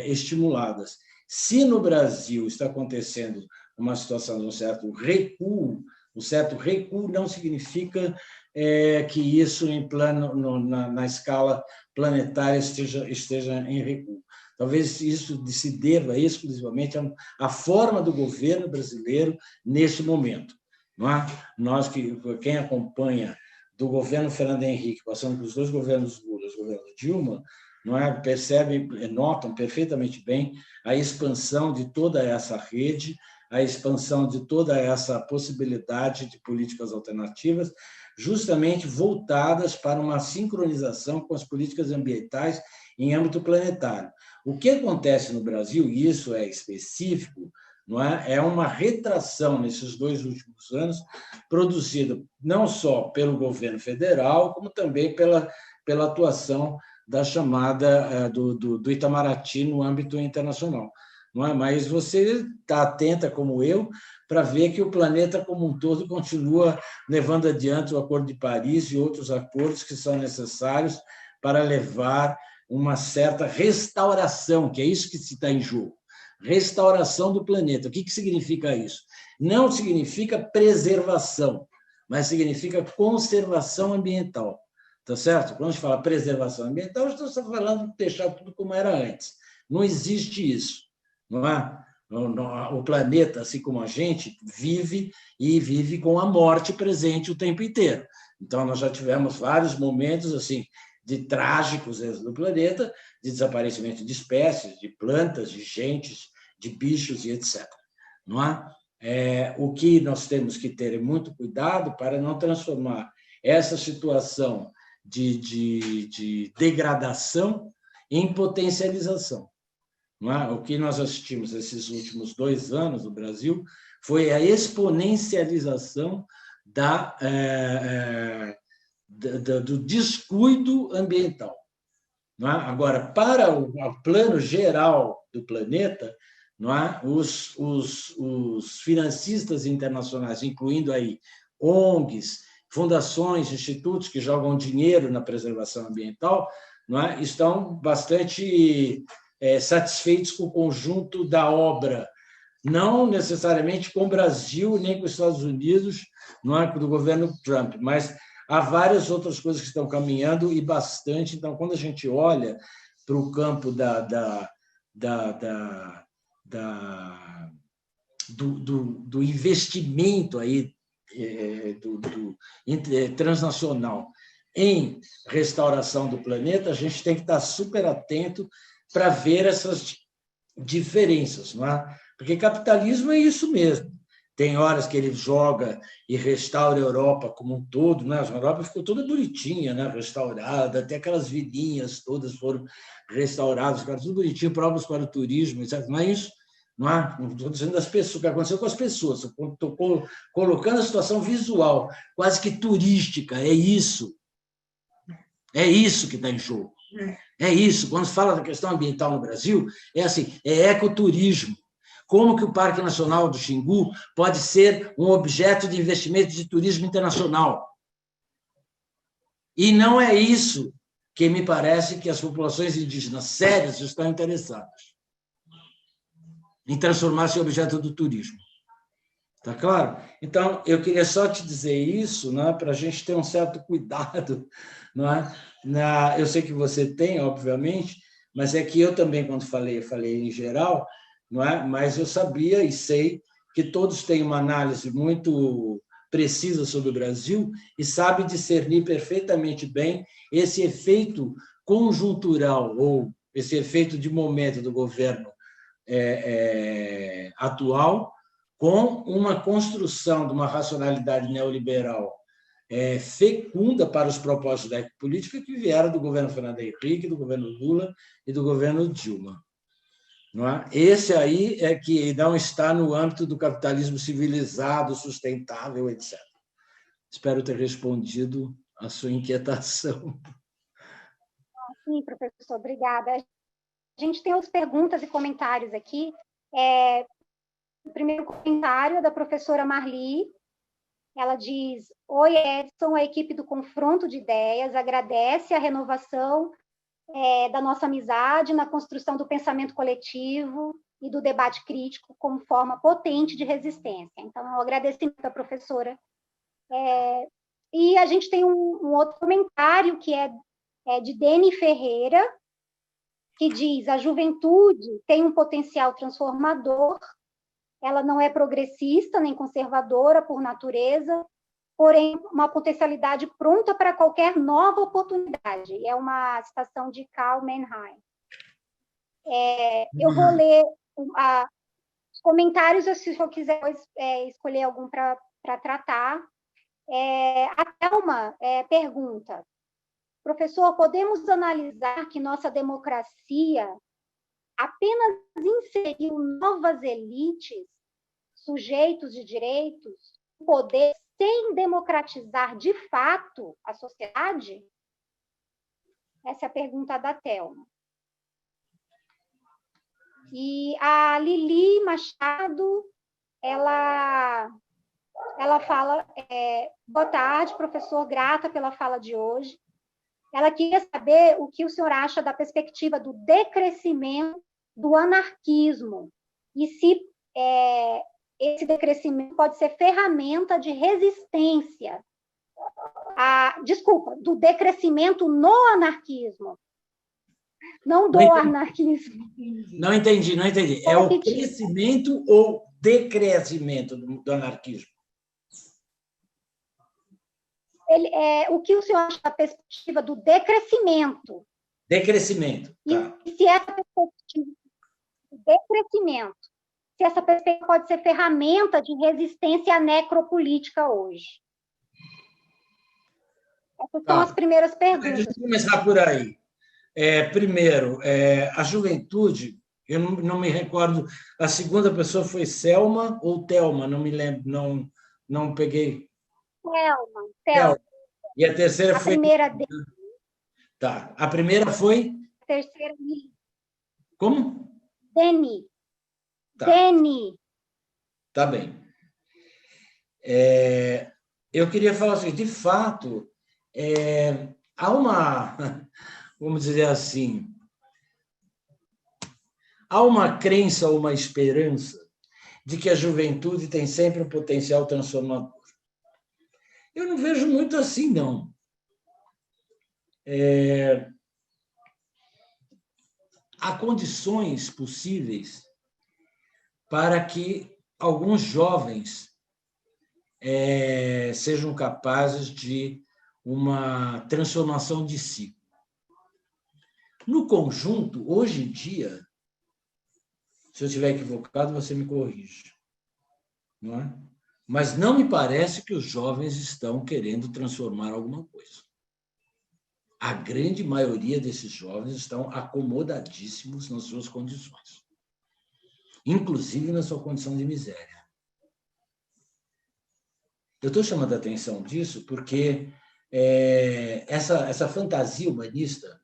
estimuladas. Se no Brasil está acontecendo uma situação de um certo recuo não significa que isso na escala planetária esteja em recuo. Talvez isso se deva exclusivamente à forma do governo brasileiro neste momento. Não é? Quem acompanha do governo Fernando Henrique, passando pelos dois governos Lula e o governo Dilma, não é? Notam perfeitamente bem a expansão de toda essa rede, a expansão de toda essa possibilidade de políticas alternativas, justamente voltadas para uma sincronização com as políticas ambientais em âmbito planetário. O que acontece no Brasil, e isso é específico, não é? É uma retração nesses 2 últimos anos, produzida não só pelo governo federal, como também pela atuação da chamada do Itamaraty no âmbito internacional. Não é? Mas você está atenta, como eu, para ver que o planeta como um todo continua levando adiante o Acordo de Paris e outros acordos que são necessários para levar uma certa restauração, que é isso que se está em jogo. Restauração do planeta. O que significa isso? Não significa preservação, mas significa conservação ambiental. Tá certo? Quando a gente fala preservação ambiental, a gente está falando de deixar tudo como era antes. Não existe isso. Não é? O planeta, assim como a gente, vive e vive com a morte presente o tempo inteiro. Então, nós já tivemos vários momentos assim de trágicos do planeta, de desaparecimento de espécies, de plantas, de gentes, de bichos e etc. Não é? O que nós temos que ter muito cuidado para não transformar essa situação de degradação em potencialização. Não é? O que nós assistimos esses últimos 2 anos no Brasil foi a exponencialização do descuido ambiental. Não é? Agora, para o plano geral do planeta, não é? Os financistas internacionais, incluindo aí ONGs, fundações, institutos que jogam dinheiro na preservação ambiental, não é? Estão bastante satisfeitos com o conjunto da obra, não necessariamente com o Brasil nem com os Estados Unidos, não é, do governo Trump, mas há várias outras coisas que estão caminhando e bastante. Então, quando a gente olha para o campo do investimento aí, transnacional em restauração do planeta, a gente tem que estar super atento para ver essas diferenças, não é? Porque capitalismo é isso mesmo. Tem horas que ele joga e restaura a Europa como um todo, né? A Europa ficou toda bonitinha, né? Restaurada, até aquelas vilinhas todas foram restauradas, ficaram tudo bonitinho, próprios para o turismo, etc. Não é isso? Não é? Não estou dizendo das pessoas, o que aconteceu com as pessoas, estou colocando a situação visual, quase que turística, é isso. É isso que está em jogo. É isso. Quando se fala da questão ambiental no Brasil, é assim, é ecoturismo. Como que o Parque Nacional do Xingu pode ser um objeto de investimento de turismo internacional? E não é isso que me parece que as populações indígenas sérias estão interessadas em transformar-se em objeto do turismo. Tá claro? Então, eu queria só te dizer isso, né, para a gente ter um certo cuidado. Não é? Eu sei que você tem, obviamente, mas é que eu também, quando falei, eu falei em geral, não é? Mas eu sabia e sei que todos têm uma análise muito precisa sobre o Brasil e sabe discernir perfeitamente bem esse efeito conjuntural ou esse efeito de momento do governo atual, com uma construção de uma racionalidade neoliberal fecunda para os propósitos da política que vieram do governo Fernando Henrique, do governo Lula e do governo Dilma. Não é? Esse aí é que não está no âmbito do capitalismo civilizado, sustentável, etc. Espero ter respondido a sua inquietação. Sim, professor, obrigada. A gente tem outras perguntas e comentários aqui. O primeiro comentário é da professora Marli. Ela diz: Oi, Edson, a equipe do Confronto de Ideias agradece a renovação da nossa amizade na construção do pensamento coletivo e do debate crítico como forma potente de resistência. Então, um agradecimento à professora. E a gente tem um outro comentário que é de Deni Ferreira, que diz: a juventude tem um potencial transformador, ela não é progressista nem conservadora por natureza, porém uma potencialidade pronta para qualquer nova oportunidade. É uma citação de Karl Mannheim. Eu vou ler os comentários, se eu quiser escolher algum para tratar. A Thelma pergunta: professor, podemos analisar que nossa democracia apenas inseriu novas elites sujeitos de direitos o poder sem democratizar de fato a sociedade? Essa é a pergunta da Thelma. E a Lili Machado, ela fala, boa tarde, professor, grata pela fala de hoje. Ela queria saber o que o senhor acha da perspectiva do decrescimento do anarquismo e se esse decrescimento pode ser ferramenta de resistência. Desculpa, do decrescimento no anarquismo, não do anarquismo. Não entendi. É o crescimento ou decrescimento do anarquismo? O que o senhor acha da perspectiva do decrescimento? Decrescimento. Tá. E se essa perspectiva do decrescimento, se essa perspectiva pode ser ferramenta de resistência necropolítica hoje? Essas são as primeiras perguntas. Deixa eu começar por aí. Primeiro, a juventude, eu não me recordo, a segunda pessoa foi Selma ou Thelma, não me lembro, não peguei. Thelma. E a terceira foi... A primeira dele. Tá. A primeira foi? A terceira... Como? Deni. Tá. Deni. Tá bem. Eu queria falar assim, de fato, há uma, vamos dizer assim, há uma crença ou uma esperança de que a juventude tem sempre um potencial transformador. Eu não vejo muito assim, não. Há condições possíveis para que alguns jovens sejam capazes de uma transformação de si. No conjunto, hoje em dia, se eu estiver equivocado, você me corrige, não é? Mas não me parece que os jovens estão querendo transformar alguma coisa. A grande maioria desses jovens estão acomodadíssimos nas suas condições, inclusive na sua condição de miséria. Eu estou chamando a atenção disso porque essa fantasia humanista,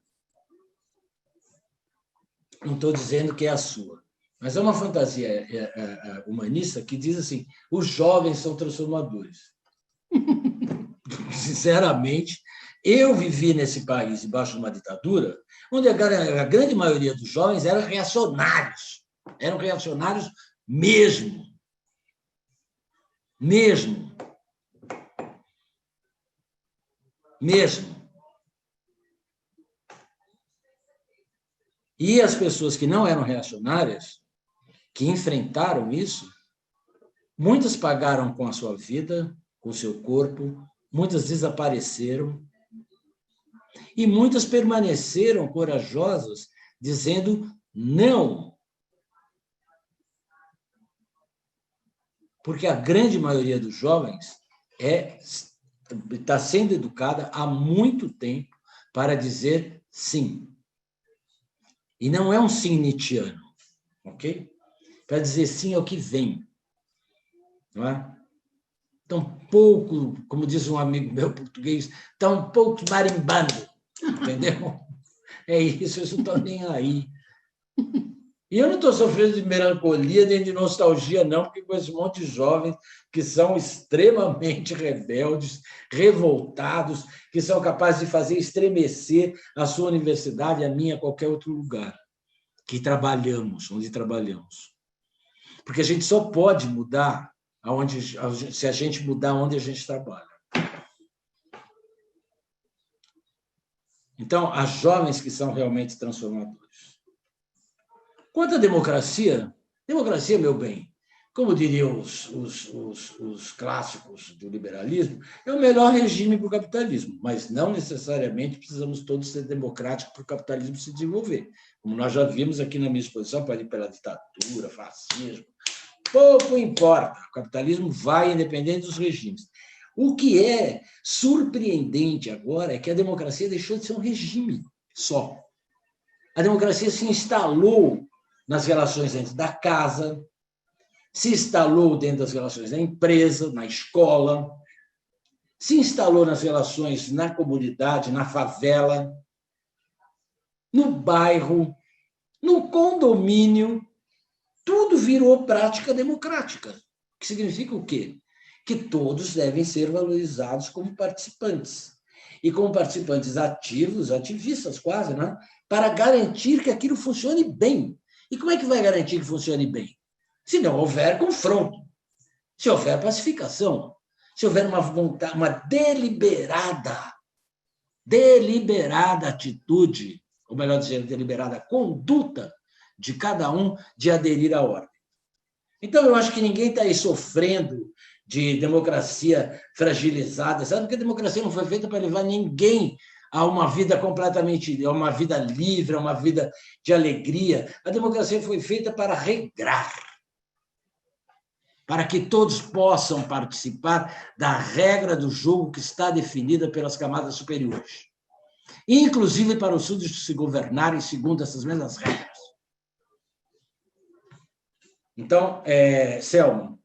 não estou dizendo que é a sua, mas é uma fantasia humanista que diz assim, os jovens são transformadores. Sinceramente, eu vivi nesse país, debaixo de uma ditadura, onde a grande maioria dos jovens eram reacionários mesmo. E as pessoas que não eram reacionárias, que enfrentaram isso, muitas pagaram com a sua vida, com o seu corpo, muitas desapareceram, e muitas permaneceram corajosas, dizendo não. Porque a grande maioria dos jovens está sendo educada há muito tempo para dizer sim. E não é um sim nietzschiano, ok? Para dizer sim ao que vem. Não é? Tão pouco, como diz um amigo meu português, tão pouco marimbando, entendeu? É isso, eu não estou nem aí. E eu não estou sofrendo de melancolia nem de nostalgia, não, porque com esse monte de jovens que são extremamente rebeldes, revoltados, que são capazes de fazer estremecer a sua universidade, a minha, qualquer outro lugar que onde trabalhamos. Porque a gente só pode mudar se a gente mudar onde a gente trabalha. Então, as jovens que são realmente transformadores. Quanto à democracia, meu bem, como diriam os clássicos do liberalismo, é o melhor regime para o capitalismo, mas não necessariamente precisamos todos ser democráticos para o capitalismo se desenvolver. Como nós já vimos aqui na minha exposição, pode ir pela ditadura, fascismo, pouco importa, o capitalismo vai independente dos regimes. O que é surpreendente agora é que a democracia deixou de ser um regime só. A democracia se instalou nas relações dentro da casa, se instalou dentro das relações da empresa, na escola, se instalou nas relações na comunidade, na favela, no bairro, no condomínio, tudo virou prática democrática. O que significa o quê? Que todos devem ser valorizados como participantes. E como participantes ativos, ativistas quase, né? Para garantir que aquilo funcione bem. E como é que vai garantir que funcione bem? Se não houver confronto, se houver pacificação, se houver uma vontade, uma deliberada atitude, ou melhor dizendo, deliberada conduta de cada um de aderir à ordem. Então, eu acho que ninguém está aí sofrendo de democracia fragilizada, sabe? Porque a democracia não foi feita para levar ninguém a uma vida completamente, a uma vida livre, a uma vida de alegria. A democracia foi feita para regrar, para que todos possam participar da regra do jogo que está definida pelas camadas superiores, inclusive para os súditos se governarem segundo essas mesmas regras. Então, Selma,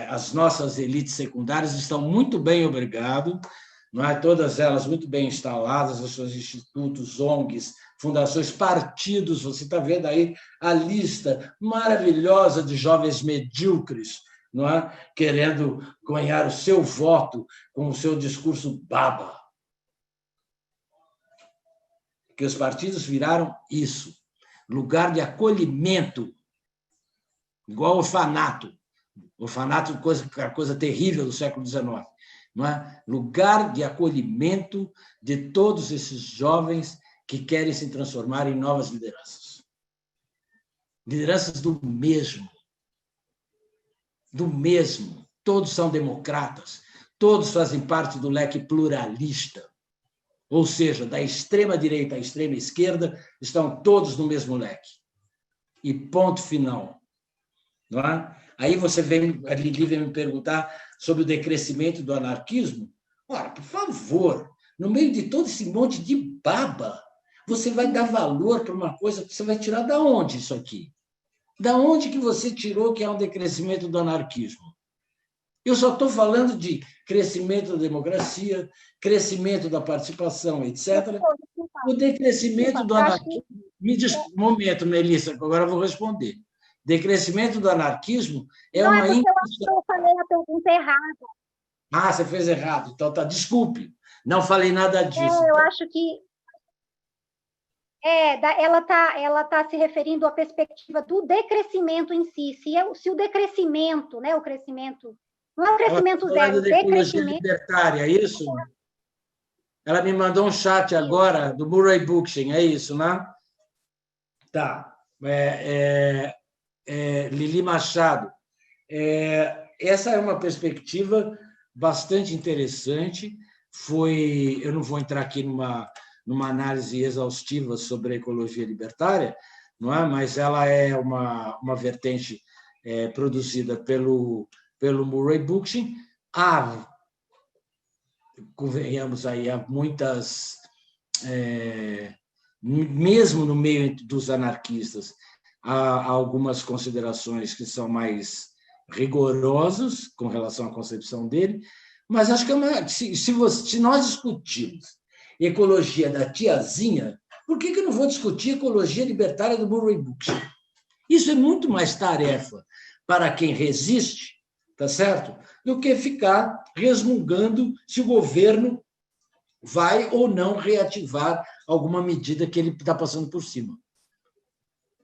as nossas elites secundárias estão muito bem, obrigado, não é? Todas elas muito bem instaladas, os seus institutos, ONGs, fundações, partidos, você está vendo aí a lista maravilhosa de jovens medíocres, não é? Querendo ganhar o seu voto com o seu discurso baba. Porque os partidos viraram isso, lugar de acolhimento, igual orfanato. Orfanato, coisa terrível do século XIX. Não é? Lugar de acolhimento de todos esses jovens que querem se transformar em novas lideranças. Lideranças do mesmo. Do mesmo. Todos são democratas. Todos fazem parte do leque pluralista. Ou seja, da extrema-direita à extrema-esquerda, estão todos no mesmo leque. E ponto final. Não é? Aí a Lili vem me perguntar sobre o decrescimento do anarquismo. Ora, por favor, no meio de todo esse monte de baba, você vai dar valor para uma coisa que você vai tirar da onde isso aqui? Da onde que você tirou que é um decrescimento do anarquismo? Eu só estou falando de crescimento da democracia, crescimento da participação, etc. O decrescimento do anarquismo... Um momento, Melissa, agora eu vou responder. Decrescimento do anarquismo é não, uma... Não, é porque eu acho que eu falei a pergunta errada. Ah, você fez errado. Então, tá, desculpe. Não falei nada disso. Eu acho que... ela tá se referindo à perspectiva do decrescimento em si. Se o decrescimento, né, o crescimento... Não é o crescimento zero, o decrescimento... libertária, é isso? Ela me mandou um chat agora do Murray Bookchin, é isso, né? Tá. Lili Machado. Essa é uma perspectiva bastante interessante. Eu não vou entrar aqui numa análise exaustiva sobre a ecologia libertária, não é? Mas ela é uma vertente produzida pelo Murray Bookchin. Convenhamos aí, há muitas... mesmo no meio dos anarquistas, há algumas considerações que são mais rigorosas com relação à concepção dele, mas acho que se nós discutirmos ecologia da tiazinha, por que eu não vou discutir ecologia libertária do Murray Bookchin? Isso é muito mais tarefa para quem resiste, tá certo? Do que ficar resmungando se o governo vai ou não reativar alguma medida que ele está passando por cima.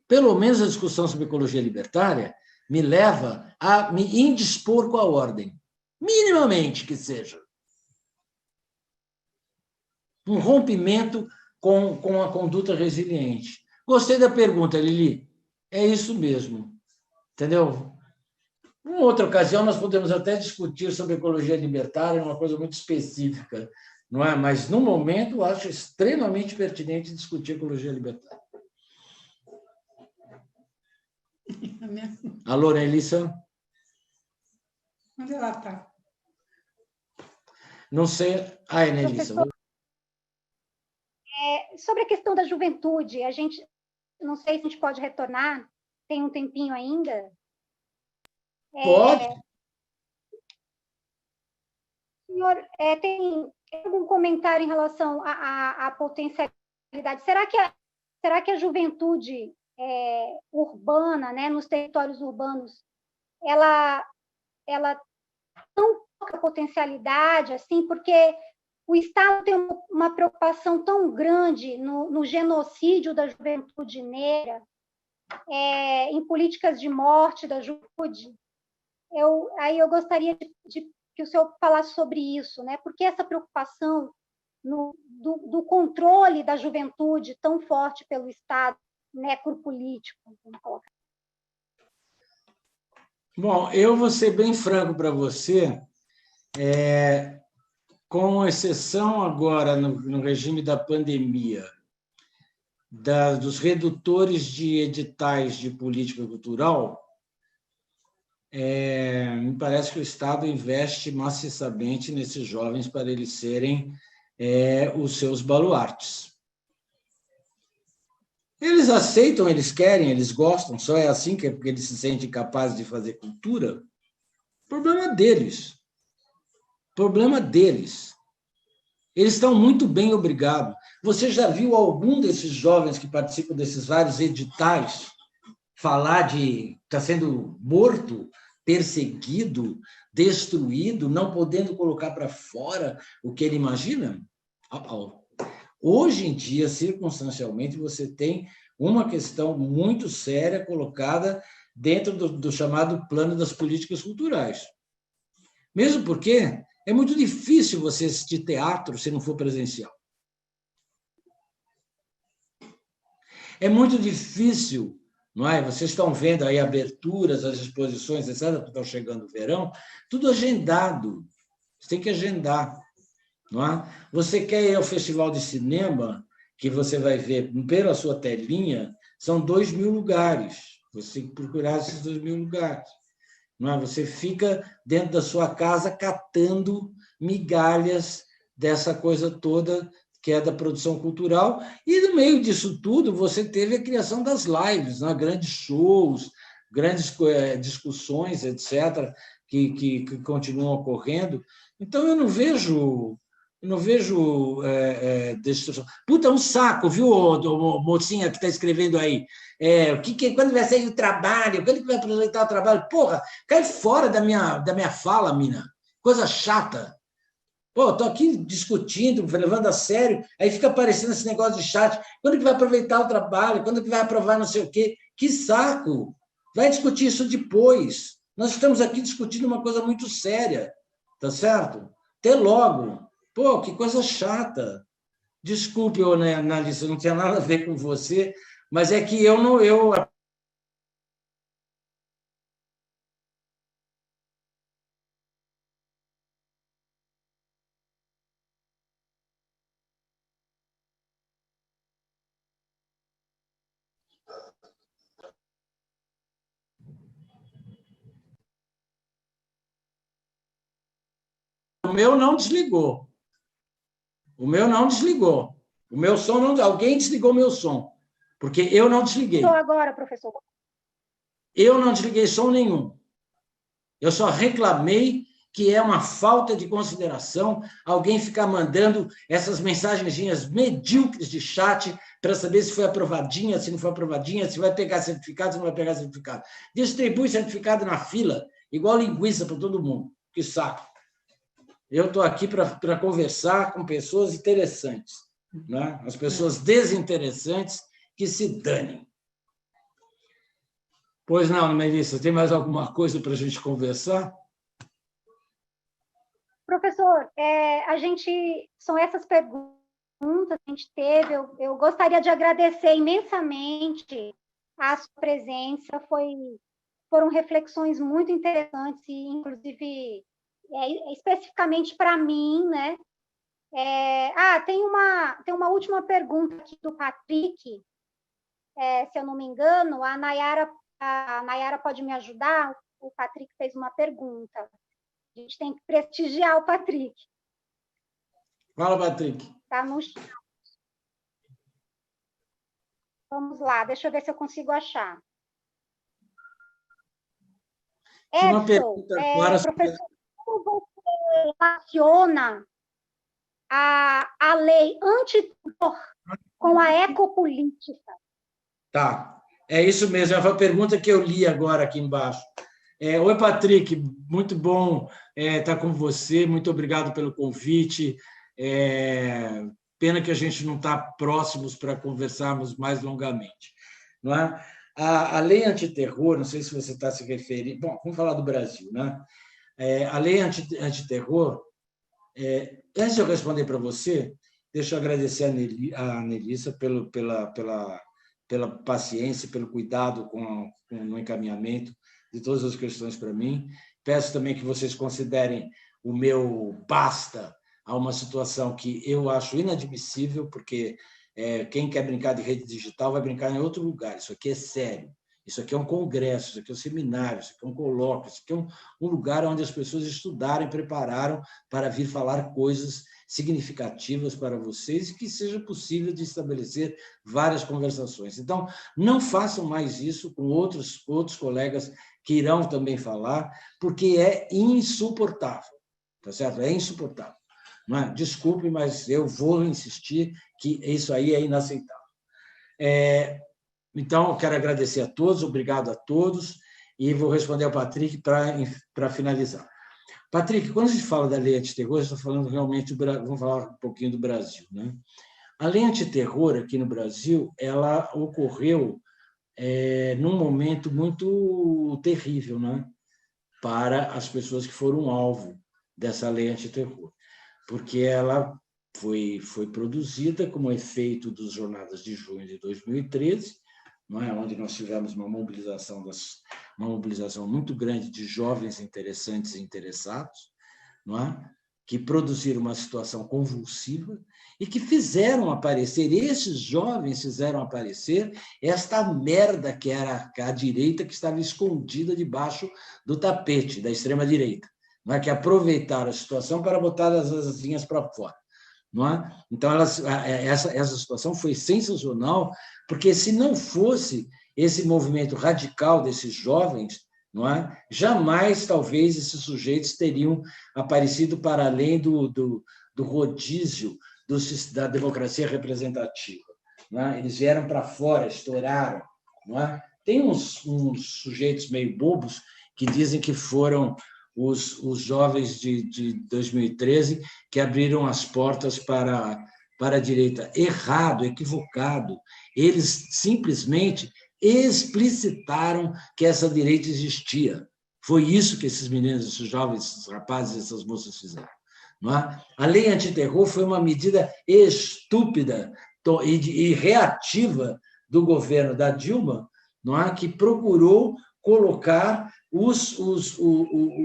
Pelo menos a discussão sobre ecologia libertária me leva a me indispor com a ordem, minimamente que seja. Um rompimento com a conduta resiliente. Gostei da pergunta, Lili. É isso mesmo. Entendeu? Em outra ocasião, nós podemos até discutir sobre ecologia libertária, uma coisa muito específica, não é? Mas, no momento, eu acho extremamente pertinente discutir ecologia libertária. Alô, Nelissa? Onde ela está? Não sei. Ah, é Nelissa. Sobre a questão da juventude, não sei se a gente pode retornar, tem um tempinho ainda. Pode. Senhor, tem algum comentário em relação à potencialidade? Será que a juventude urbana, né, nos territórios urbanos, ela não toca potencialidade, assim, porque o Estado tem uma preocupação tão grande no genocídio da juventude negra, em políticas de morte da juventude. Aí eu gostaria de que o senhor falasse sobre isso, né? Por que essa preocupação do controle da juventude tão forte pelo Estado necropolítico? Vamos colocar. Bom, eu vou ser bem franco para você, com exceção agora no regime da pandemia, dos redutores de editais de política cultural, me parece que o Estado investe maciçamente nesses jovens para eles serem os seus baluartes. Eles aceitam, eles querem, eles gostam, só é assim que é porque eles se sentem capazes de fazer cultura. Problema deles. Problema deles. Eles estão muito bem, obrigado. Você já viu algum desses jovens que participam desses vários editais falar de está sendo morto, perseguido, destruído, não podendo colocar para fora o que ele imagina? Hoje em dia, circunstancialmente, você tem uma questão muito séria colocada dentro do chamado plano das políticas culturais. Mesmo porque é muito difícil você assistir teatro se não for presencial. É muito difícil, não é? Vocês estão vendo aí aberturas, as exposições, etc., que estão chegando o verão, tudo agendado. Você tem que agendar. Não é? Você quer ir ao festival de cinema, que você vai ver pela sua telinha, são 2.000 lugares. Você tem que procurar esses 2.000 lugares. Não é? Você fica dentro da sua casa catando migalhas dessa coisa toda que é da produção cultural, e no meio disso tudo você teve a criação das lives, né? Grandes shows, grandes discussões, etc., que continuam ocorrendo. Então, eu não vejo destruição. Puta, um saco, viu, mocinha que está escrevendo aí? Quando vai sair o trabalho? Quando que vai aproveitar o trabalho? Porra, cai fora da minha fala, mina. Coisa chata. Pô, estou aqui discutindo, levando a sério, aí fica aparecendo esse negócio de chat. Quando que vai aproveitar o trabalho? Quando que vai aprovar não sei o quê? Que saco! Vai discutir isso depois. Nós estamos aqui discutindo uma coisa muito séria, tá certo? Até logo. Pô, que coisa chata. Desculpe, Analisa, não tinha nada a ver com você, mas é que eu não... O meu não desligou. O meu não desligou. O meu som não... Alguém desligou meu som, porque eu não desliguei. Estou agora, professor. Eu não desliguei som nenhum. Eu só reclamei que é uma falta de consideração alguém ficar mandando essas mensagenzinhas medíocres de chat para saber se foi aprovadinha, se não foi aprovadinha, se vai pegar certificado, se não vai pegar certificado. Distribui certificado na fila, igual linguiça para todo mundo. Que saco. Eu estou aqui para conversar com pessoas interessantes, né? As pessoas desinteressantes que se danem. Pois não, Melissa, tem mais alguma coisa para a gente conversar? Professor, são essas perguntas que a gente teve. Eu gostaria de agradecer imensamente a sua presença. Foram reflexões muito interessantes, e, inclusive, especificamente para mim, né? Tem uma última pergunta aqui do Patrick, se eu não me engano. A Nayara pode me ajudar? O Patrick fez uma pergunta. A gente tem que prestigiar o Patrick. Fala, Patrick. Tá no chão. Vamos lá, deixa eu ver se eu consigo achar. Uma Edson, pergunta agora sobre... professor, como você relaciona a lei antiterror com a ecopolítica? Tá, é isso mesmo, é a pergunta que eu li agora aqui embaixo. Oi, Patrick, muito bom estar com você, muito obrigado pelo convite. Pena que a gente não está próximos para conversarmos mais longamente. Não é? A lei antiterror, não sei se você está se referindo... Bom, vamos falar do Brasil. Né? A lei antiterror, antes de eu responder para você, deixa eu agradecer a Anelissa pela paciência, pelo cuidado no encaminhamento de todas as questões para mim. Peço também que vocês considerem o meu basta a uma situação que eu acho inadmissível, porque quem quer brincar de rede digital vai brincar em outro lugar. Isso aqui é sério. Isso aqui é um congresso, isso aqui é um seminário, isso aqui é um colóquio, isso aqui é um lugar onde as pessoas estudaram e prepararam para vir falar coisas significativas para vocês e que seja possível de estabelecer várias conversações. Então, não façam mais isso com outros colegas que irão também falar, porque é insuportável, tá certo? É insuportável. Não é? Desculpe, mas eu vou insistir que isso aí é inaceitável. Então, eu quero agradecer a todos, obrigado a todos, e vou responder ao Patrick para finalizar. Patrick, quando a gente fala da lei antiterror, está falando realmente, vamos falar um pouquinho do Brasil. Né? A lei antiterror aqui no Brasil, ela ocorreu num momento muito terrível, né? Para as pessoas que foram alvo dessa lei antiterror, porque ela foi produzida como efeito dos Jornadas de Junho de 2013, não é? Onde nós tivemos uma mobilização muito grande de jovens interessantes e interessados, não é? Que produziram uma situação convulsiva e que fizeram aparecer, esses jovens fizeram aparecer esta merda que era a direita que estava escondida debaixo do tapete da extrema-direita, não é? Que aproveitaram a situação para botar as asinhas para fora. Não é? Então, essa situação foi sensacional, porque se não fosse esse movimento radical desses jovens, não é? Jamais, talvez, esses sujeitos teriam aparecido para além do rodízio da democracia representativa. Não é? Eles vieram para fora, estouraram. Não é? Tem uns sujeitos meio bobos que dizem que foram os jovens de 2013 que abriram as portas para a direita. Errado, equivocado. Eles simplesmente explicitaram que essa direita existia. Foi isso que esses meninos, esses jovens, esses rapazes, essas moças fizeram. Não é? A lei antiterror foi uma medida estúpida e reativa do governo da Dilma, não é? Que procurou colocar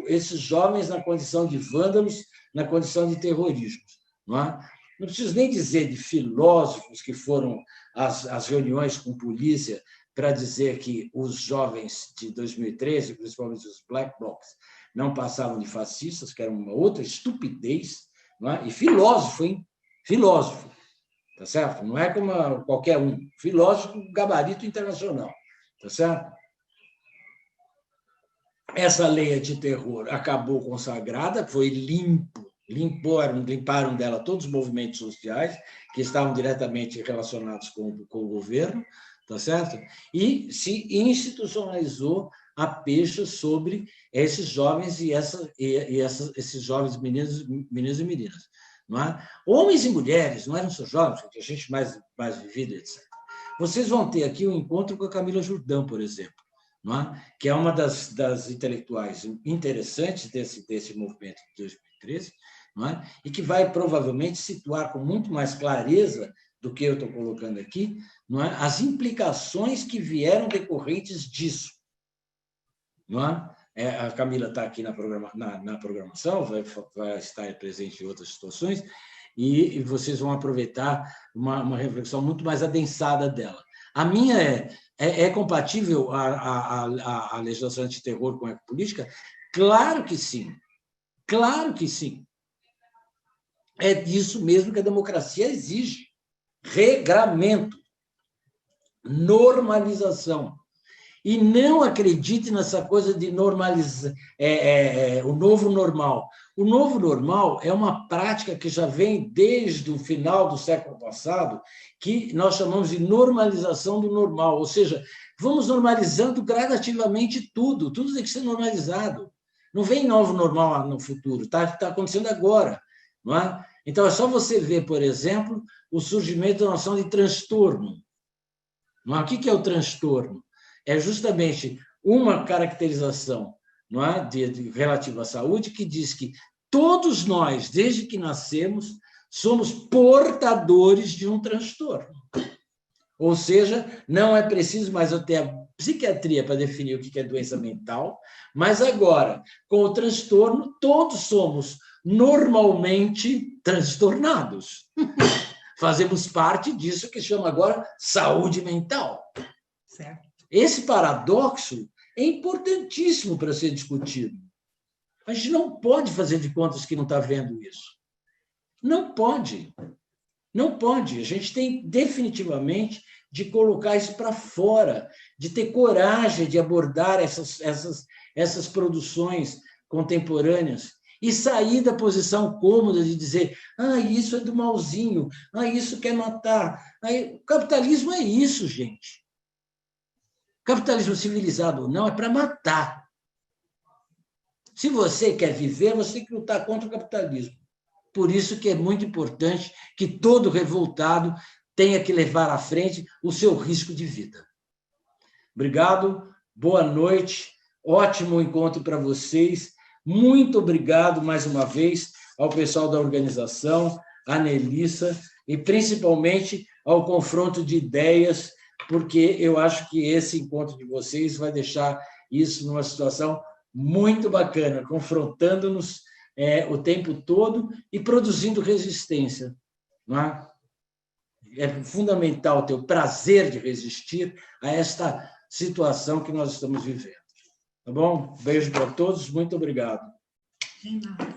esses jovens na condição de vândalos, na condição de terroristas. Não é? Não preciso nem dizer de filósofos que foram às reuniões com polícia para dizer que os jovens de 2013, principalmente os black blocs, não passavam de fascistas, que era uma outra estupidez, não é? E filósofo, hein? Filósofo, tá certo? Não é como qualquer um, filósofo gabarito internacional, tá certo? Essa lei antiterror acabou consagrada, foi limparam dela todos os movimentos sociais que estavam diretamente relacionados com o governo, tá certo? E se institucionalizou a pecha sobre esses jovens esses jovens meninos e meninas. Não é? Homens e mulheres, não eram só jovens, a gente mais vivida, etc. Vocês vão ter aqui um encontro com a Camila Jordão, por exemplo, não é? Que é uma das intelectuais interessantes desse movimento de 2013, não é? E que vai provavelmente situar com muito mais clareza do que eu estou colocando aqui, não é? As implicações que vieram decorrentes disso. Não é? A Camila está aqui na programação, vai estar presente em outras situações, e vocês vão aproveitar uma reflexão muito mais adensada dela. A minha é compatível a legislação antiterror com a política? Claro que sim. Claro que sim. É disso mesmo que a democracia exige. Regramento, normalização. E não acredite nessa coisa de normalizar o novo normal. O novo normal é uma prática que já vem desde o final do século passado, que nós chamamos de normalização do normal, ou seja, vamos normalizando gradativamente tudo tem que ser normalizado. Não vem novo normal no futuro, está acontecendo agora. Não é? Então, é só você ver, por exemplo, o surgimento da noção de transtorno. Não é? O que é o transtorno? É justamente uma caracterização, não é, relativa à saúde, que diz que todos nós, desde que nascemos, somos portadores de um transtorno. Ou seja, não é preciso mais eu ter a psiquiatria para definir o que é doença mental, mas agora, com o transtorno, todos somos normalmente transtornados. Fazemos parte disso que se chama agora saúde mental. Certo. Esse paradoxo é importantíssimo para ser discutido. A gente não pode fazer de contas que não está vendo isso. Não pode. Não pode. A gente tem definitivamente de colocar isso para fora, de ter coragem de abordar essas produções contemporâneas e sair da posição cômoda de dizer isso é do malzinho, isso quer matar. O capitalismo é isso, gente. Capitalismo civilizado ou não é para matar. Se você quer viver, você tem que lutar contra o capitalismo. Por isso que é muito importante que todo revoltado tenha que levar à frente o seu risco de vida. Obrigado, boa noite, ótimo encontro para vocês. Muito obrigado, mais uma vez, ao pessoal da organização, à Nelissa, e principalmente ao confronto de ideias, porque eu acho que esse encontro de vocês vai deixar isso numa situação muito bacana, confrontando-nos o tempo todo e produzindo resistência. Não é? É fundamental ter o prazer de resistir a esta situação que nós estamos vivendo. Tá bom? Beijo para todos, muito obrigado. De nada.